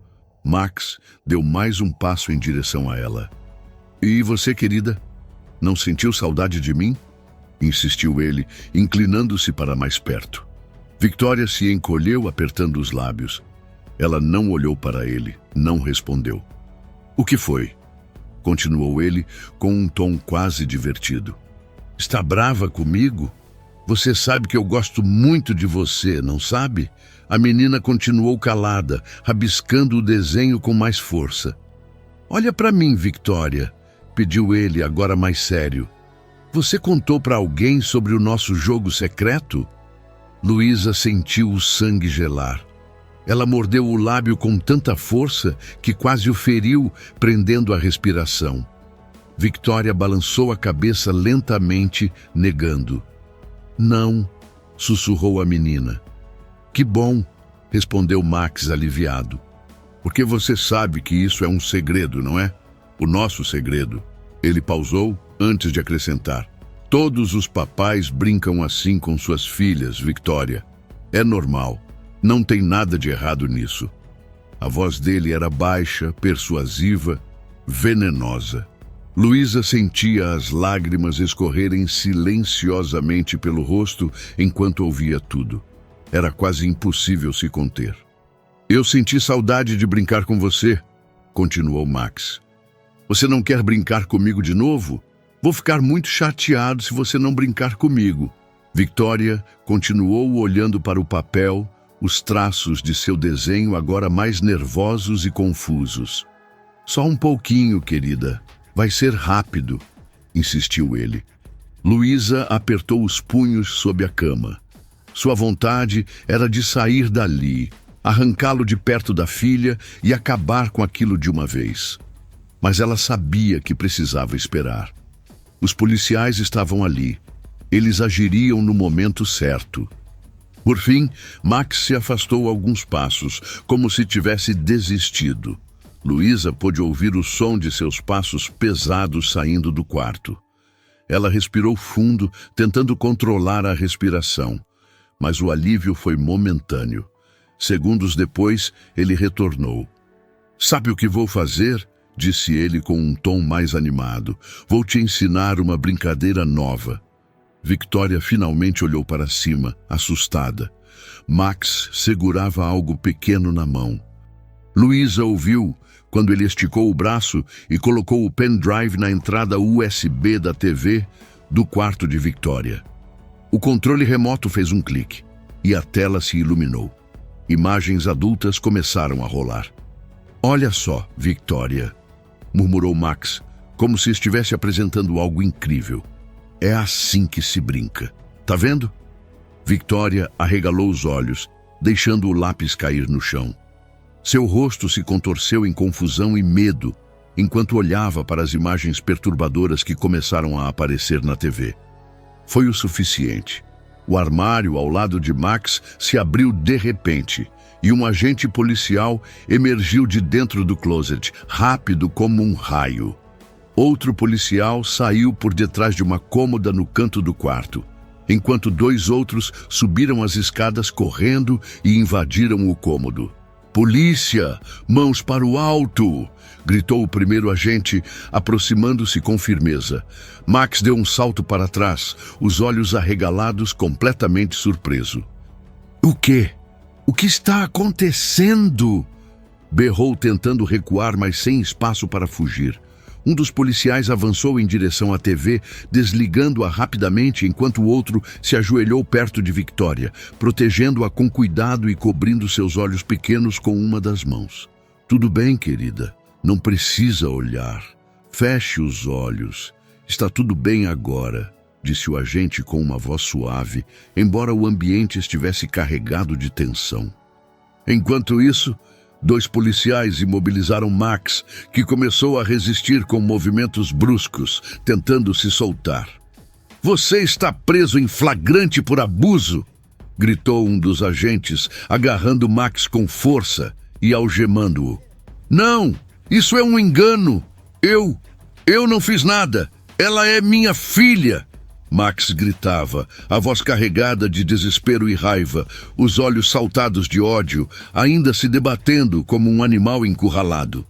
Max deu mais um passo em direção a ela. "E você, querida? Não sentiu saudade de mim?" insistiu ele, inclinando-se para mais perto. Victoria se encolheu, apertando os lábios. Ela não olhou para ele, não respondeu. "O que foi?" continuou ele, com um tom quase divertido. "Está brava comigo? Você sabe que eu gosto muito de você, não sabe?" A menina continuou calada, rabiscando o desenho com mais força. "Olha para mim, Victoria", pediu ele, agora mais sério. "Você contou para alguém sobre o nosso jogo secreto?" Luísa sentiu o sangue gelar. Ela mordeu o lábio com tanta força que quase o feriu, prendendo a respiração. Victoria balançou a cabeça lentamente, negando. "Não", sussurrou a menina. "Que bom", respondeu Max aliviado. "Porque você sabe que isso é um segredo, não é? O nosso segredo." Ele pausou antes de acrescentar. "Todos os papais brincam assim com suas filhas, Victoria. É normal. Não tem nada de errado nisso. A voz dele era baixa, persuasiva, venenosa. Luísa sentia as lágrimas escorrerem silenciosamente pelo rosto enquanto ouvia tudo. Era quase impossível se conter. Eu senti saudade de brincar com você, continuou Max. Você não quer brincar comigo de novo? Vou ficar muito chateado se você não brincar comigo. Victoria continuou olhando para o papel, os traços de seu desenho agora mais nervosos e confusos. Só um pouquinho, querida. Vai ser rápido, insistiu ele. Luísa apertou os punhos sob a cama. Sua vontade era de sair dali, arrancá-lo de perto da filha e acabar com aquilo de uma vez. Mas ela sabia que precisava esperar. Os policiais estavam ali. Eles agiriam no momento certo. Por fim, Max se afastou alguns passos, como se tivesse desistido. Luísa pôde ouvir o som de seus passos pesados saindo do quarto. Ela respirou fundo, tentando controlar a respiração. Mas o alívio foi momentâneo. Segundos depois, ele retornou. Sabe o que vou fazer? Disse ele com um tom mais animado. Vou te ensinar uma brincadeira nova. Victoria finalmente olhou para cima, assustada. Max segurava algo pequeno na mão. Luísa ouviu quando ele esticou o braço e colocou o pendrive na entrada USB da TV do quarto de Victoria. O controle remoto fez um clique e a tela se iluminou. Imagens adultas começaram a rolar. Olha só, Victoria, murmurou Max, como se estivesse apresentando algo incrível. É assim que se brinca. Tá vendo? Victoria arregalou os olhos, deixando o lápis cair no chão. Seu rosto se contorceu em confusão e medo, enquanto olhava para as imagens perturbadoras que começaram a aparecer na TV. Foi o suficiente. O armário ao lado de Max se abriu de repente, e um agente policial emergiu de dentro do closet, rápido como um raio. Outro policial saiu por detrás de uma cômoda no canto do quarto, enquanto dois outros subiram as escadas correndo e invadiram o cômodo. Polícia! Mãos para o alto! Gritou o primeiro agente, aproximando-se com firmeza. Max deu um salto para trás, os olhos arregalados, completamente surpreso. O quê? O que está acontecendo? Berrou, tentando recuar, mas sem espaço para fugir. Um dos policiais avançou em direção à TV, desligando-a rapidamente, enquanto o outro se ajoelhou perto de Victoria, protegendo-a com cuidado e cobrindo seus olhos pequenos com uma das mãos. Tudo bem, querida. Não precisa olhar. Feche os olhos. Está tudo bem agora, disse o agente com uma voz suave, embora o ambiente estivesse carregado de tensão. Enquanto isso, dois policiais imobilizaram Max, que começou a resistir com movimentos bruscos, tentando se soltar. Você está preso em flagrante por abuso, gritou um dos agentes, agarrando Max com força e algemando-o. Não, isso é um engano. Eu não fiz nada. Ela é minha filha. Max gritava, a voz carregada de desespero e raiva, os olhos saltados de ódio, ainda se debatendo como um animal encurralado.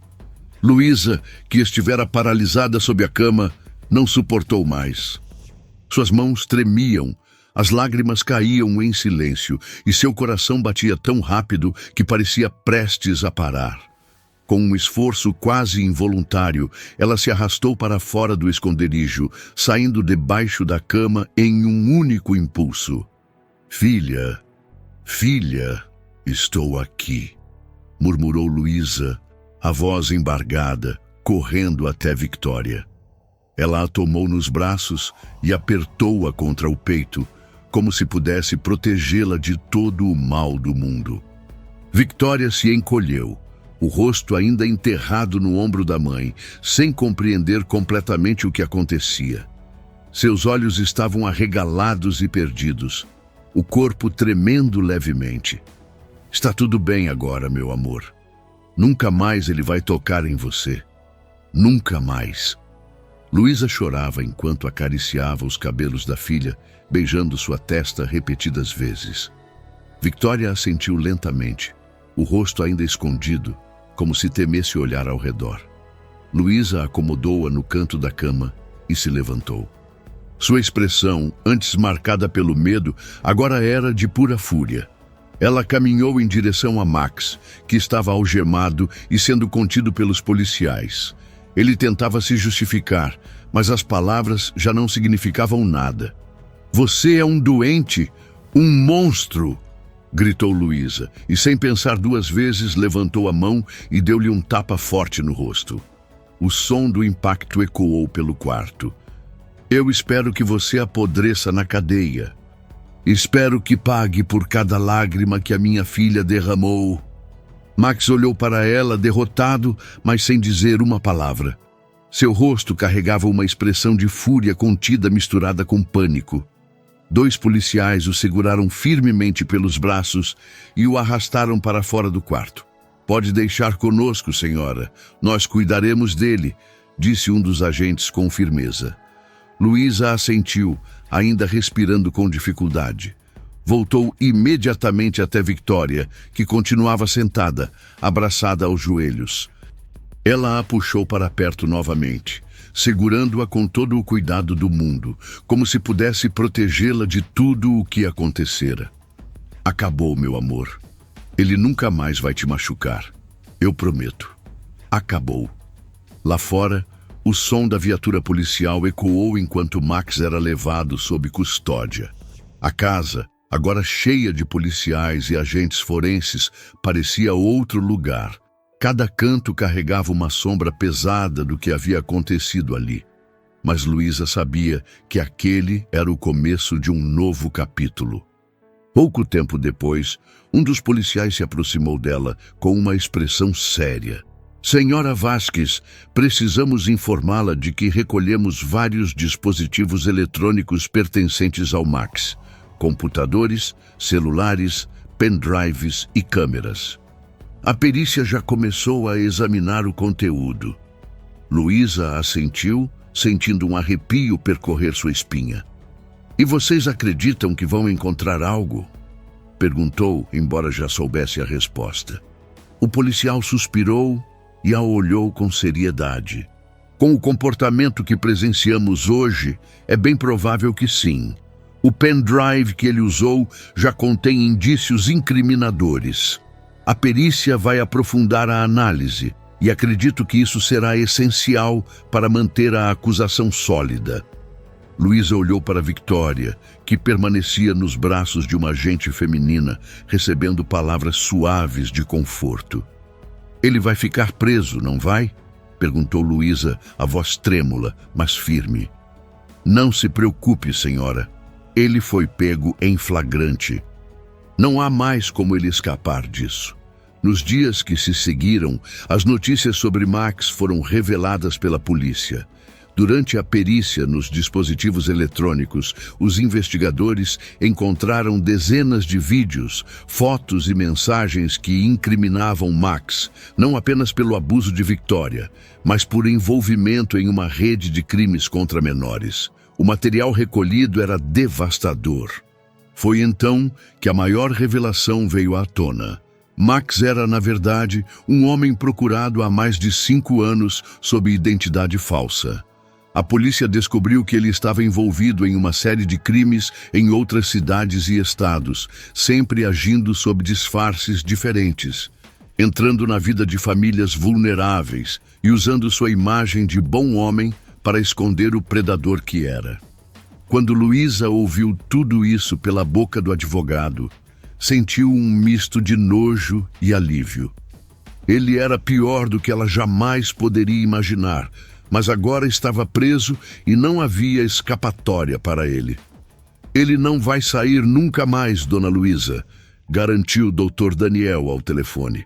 Luísa, que estivera paralisada sob a cama, não suportou mais. Suas mãos tremiam, as lágrimas caíam em silêncio e seu coração batia tão rápido que parecia prestes a parar. Com um esforço quase involuntário, ela se arrastou para fora do esconderijo, saindo debaixo da cama em um único impulso. Filha, estou aqui, murmurou Luísa, a voz embargada, correndo até Victoria. Ela a tomou nos braços e apertou-a contra o peito, como se pudesse protegê-la de todo o mal do mundo. Victoria se encolheu, o rosto ainda enterrado no ombro da mãe, sem compreender completamente o que acontecia. Seus olhos estavam arregalados e perdidos, o corpo tremendo levemente. Está tudo bem agora, meu amor. Nunca mais ele vai tocar em você. Nunca mais. Luísa chorava enquanto acariciava os cabelos da filha, beijando sua testa repetidas vezes. Victoria assentiu lentamente, o rosto ainda escondido, como se temesse olhar ao redor. Luísa acomodou-a no canto da cama e se levantou. Sua expressão, antes marcada pelo medo, agora era de pura fúria. Ela caminhou em direção a Max, que estava algemado e sendo contido pelos policiais. Ele tentava se justificar, mas as palavras já não significavam nada. "Você é um doente, um monstro!" gritou Luísa, e sem pensar duas vezes levantou a mão e deu-lhe um tapa forte no rosto. O som do impacto ecoou pelo quarto. "Eu espero que você apodreça na cadeia. Espero que pague por cada lágrima que a minha filha derramou." Max olhou para ela, derrotado, mas sem dizer uma palavra. Seu rosto carregava uma expressão de fúria contida misturada com pânico. 2 policiais o seguraram firmemente pelos braços e o arrastaram para fora do quarto. "Pode deixar conosco, senhora. Nós cuidaremos dele", disse um dos agentes com firmeza. Luísa assentiu, ainda respirando com dificuldade. Voltou imediatamente até Victoria, que continuava sentada, abraçada aos joelhos. Ela a puxou para perto novamente, segurando-a com todo o cuidado do mundo, como se pudesse protegê-la de tudo o que acontecera. "Acabou, meu amor. Ele nunca mais vai te machucar. Eu prometo. Acabou." Lá fora, o som da viatura policial ecoou enquanto Max era levado sob custódia. A casa, agora cheia de policiais e agentes forenses, parecia outro lugar. Cada canto carregava uma sombra pesada do que havia acontecido ali. Mas Luísa sabia que aquele era o começo de um novo capítulo. Pouco tempo depois, um dos policiais se aproximou dela com uma expressão séria. "Senhora Vasquez, precisamos informá-la de que recolhemos vários dispositivos eletrônicos pertencentes ao Max. Computadores, celulares, pendrives e câmeras. A perícia já começou a examinar o conteúdo." Luísa assentiu, sentindo um arrepio percorrer sua espinha. "E vocês acreditam que vão encontrar algo?" perguntou, embora já soubesse a resposta. O policial suspirou e a olhou com seriedade. "Com o comportamento que presenciamos hoje, é bem provável que sim. O pendrive que ele usou já contém indícios incriminadores. A perícia vai aprofundar a análise e acredito que isso será essencial para manter a acusação sólida." Luísa olhou para Victoria, que permanecia nos braços de uma agente feminina, recebendo palavras suaves de conforto. "Ele vai ficar preso, não vai?" perguntou Luísa, a voz trêmula, mas firme. "Não se preocupe, senhora. Ele foi pego em flagrante. Não há mais como ele escapar disso." Nos dias que se seguiram, as notícias sobre Max foram reveladas pela polícia. Durante a perícia nos dispositivos eletrônicos, os investigadores encontraram dezenas de vídeos, fotos e mensagens que incriminavam Max, não apenas pelo abuso de Victoria, mas por envolvimento em uma rede de crimes contra menores. O material recolhido era devastador. Foi então que a maior revelação veio à tona. Max era, na verdade, um homem procurado há mais de 5 anos sob identidade falsa. A polícia descobriu que ele estava envolvido em uma série de crimes em outras cidades e estados, sempre agindo sob disfarces diferentes, entrando na vida de famílias vulneráveis e usando sua imagem de bom homem para esconder o predador que era. Quando Luísa ouviu tudo isso pela boca do advogado, sentiu um misto de nojo e alívio. Ele era pior do que ela jamais poderia imaginar, mas agora estava preso e não havia escapatória para ele. "Ele não vai sair nunca mais, Dona Luísa", garantiu Dr. Daniel ao telefone.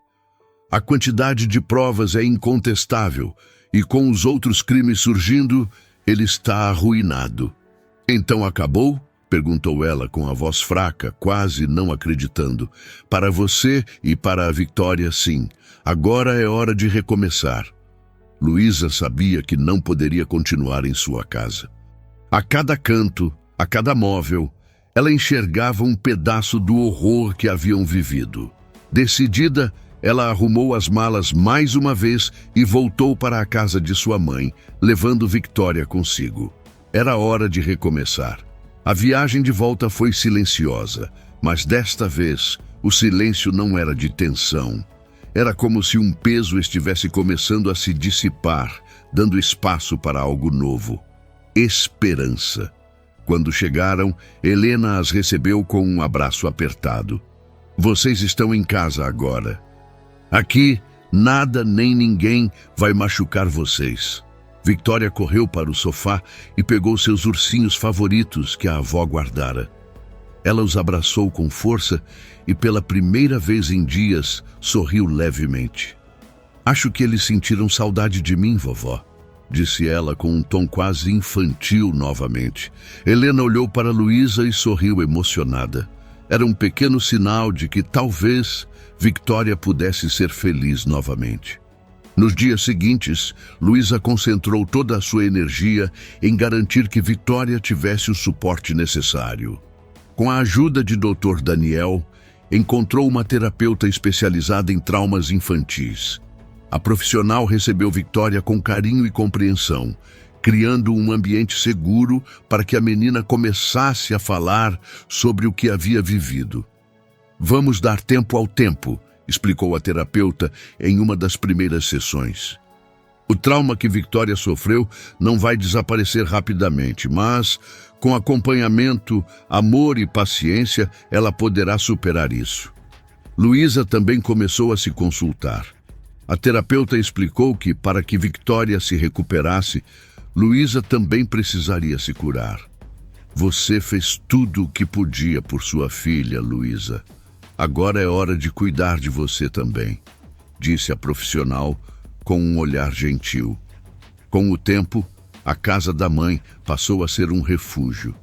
"A quantidade de provas é incontestável e com os outros crimes surgindo, ele está arruinado." "Então acabou?" perguntou ela com a voz fraca, quase não acreditando. "Para você e para a Victoria, sim. Agora é hora de recomeçar." Luísa sabia que não poderia continuar em sua casa. A cada canto, a cada móvel, Ela enxergava um pedaço do horror que haviam vivido. Decidida, ela arrumou as malas mais uma vez e voltou para a casa de sua mãe, levando Victoria consigo. Era hora de recomeçar. A viagem de volta foi silenciosa, mas desta vez o silêncio não era de tensão. Era como se um peso estivesse começando a se dissipar, dando espaço para algo novo. Esperança. Quando chegaram, Helena as recebeu com um abraço apertado. Vocês estão em casa agora. Aqui, nada nem ninguém vai machucar vocês. Victoria correu para o sofá e pegou seus ursinhos favoritos que a avó guardara. Ela os abraçou com força e, pela primeira vez em dias, sorriu levemente. Acho que eles sentiram saudade de mim, vovó, disse ela com um tom quase infantil novamente. Helena olhou para Luísa e sorriu emocionada. Era um pequeno sinal de que talvez Victoria pudesse ser feliz novamente. Nos dias seguintes, Luísa concentrou toda a sua energia em garantir que Victoria tivesse o suporte necessário. Com a ajuda de Dr. Daniel, encontrou uma terapeuta especializada em traumas infantis. A profissional recebeu Victoria com carinho e compreensão, criando um ambiente seguro para que a menina começasse a falar sobre o que havia vivido. Vamos dar tempo ao tempo, explicou a terapeuta em uma das primeiras sessões. O trauma que Victoria sofreu não vai desaparecer rapidamente, mas, com acompanhamento, amor e paciência, ela poderá superar isso. Luísa também começou a se consultar. A terapeuta explicou que, para que Victoria se recuperasse, Luísa também precisaria se curar. Você fez tudo o que podia por sua filha, Luísa. Agora é hora de cuidar de você também, disse a profissional com um olhar gentil. Com o tempo, a casa da mãe passou a ser um refúgio.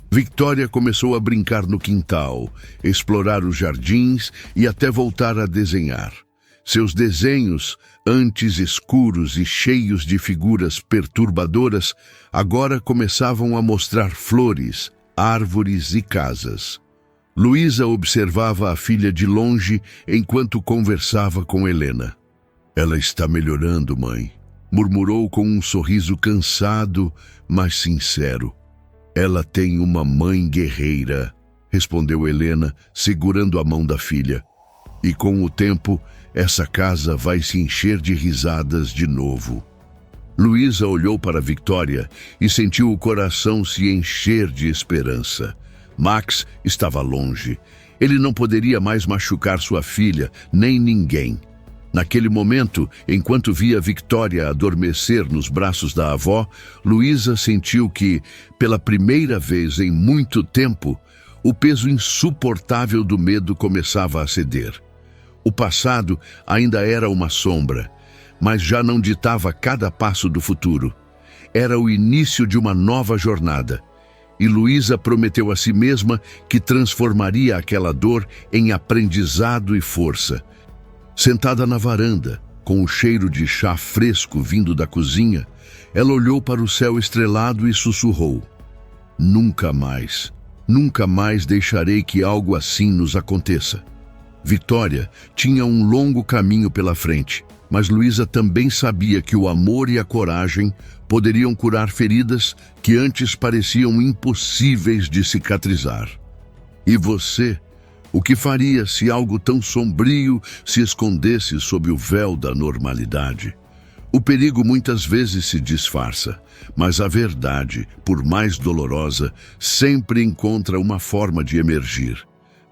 Victoria começou a brincar no quintal, explorar os jardins e até voltar a desenhar. Seus desenhos, antes escuros e cheios de figuras perturbadoras, agora começavam a mostrar flores, árvores e casas. Luísa observava a filha de longe enquanto conversava com Helena. Ela está melhorando, mãe, murmurou com um sorriso cansado, mas sincero. Ela tem uma mãe guerreira, respondeu Helena, segurando a mão da filha. E com o tempo, essa casa vai se encher de risadas de novo. Luísa olhou para Victoria e sentiu o coração se encher de esperança. Max estava longe. Ele não poderia mais machucar sua filha, nem ninguém. Naquele momento, enquanto via Victoria adormecer nos braços da avó, Luísa sentiu que, pela primeira vez em muito tempo, o peso insuportável do medo começava a ceder. O passado ainda era uma sombra, mas já não ditava cada passo do futuro. Era o início de uma nova jornada. E Luísa prometeu a si mesma que transformaria aquela dor em aprendizado e força. Sentada na varanda, com o cheiro de chá fresco vindo da cozinha, ela olhou para o céu estrelado e sussurrou: nunca mais deixarei que algo assim nos aconteça. Victoria tinha um longo caminho pela frente, mas Luísa também sabia que o amor e a coragem poderiam curar feridas que antes pareciam impossíveis de cicatrizar. E você? O que faria se algo tão sombrio se escondesse sob o véu da normalidade? O perigo muitas vezes se disfarça, mas a verdade, por mais dolorosa, sempre encontra uma forma de emergir.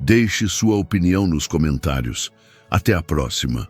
Deixe sua opinião nos comentários. Até a próxima.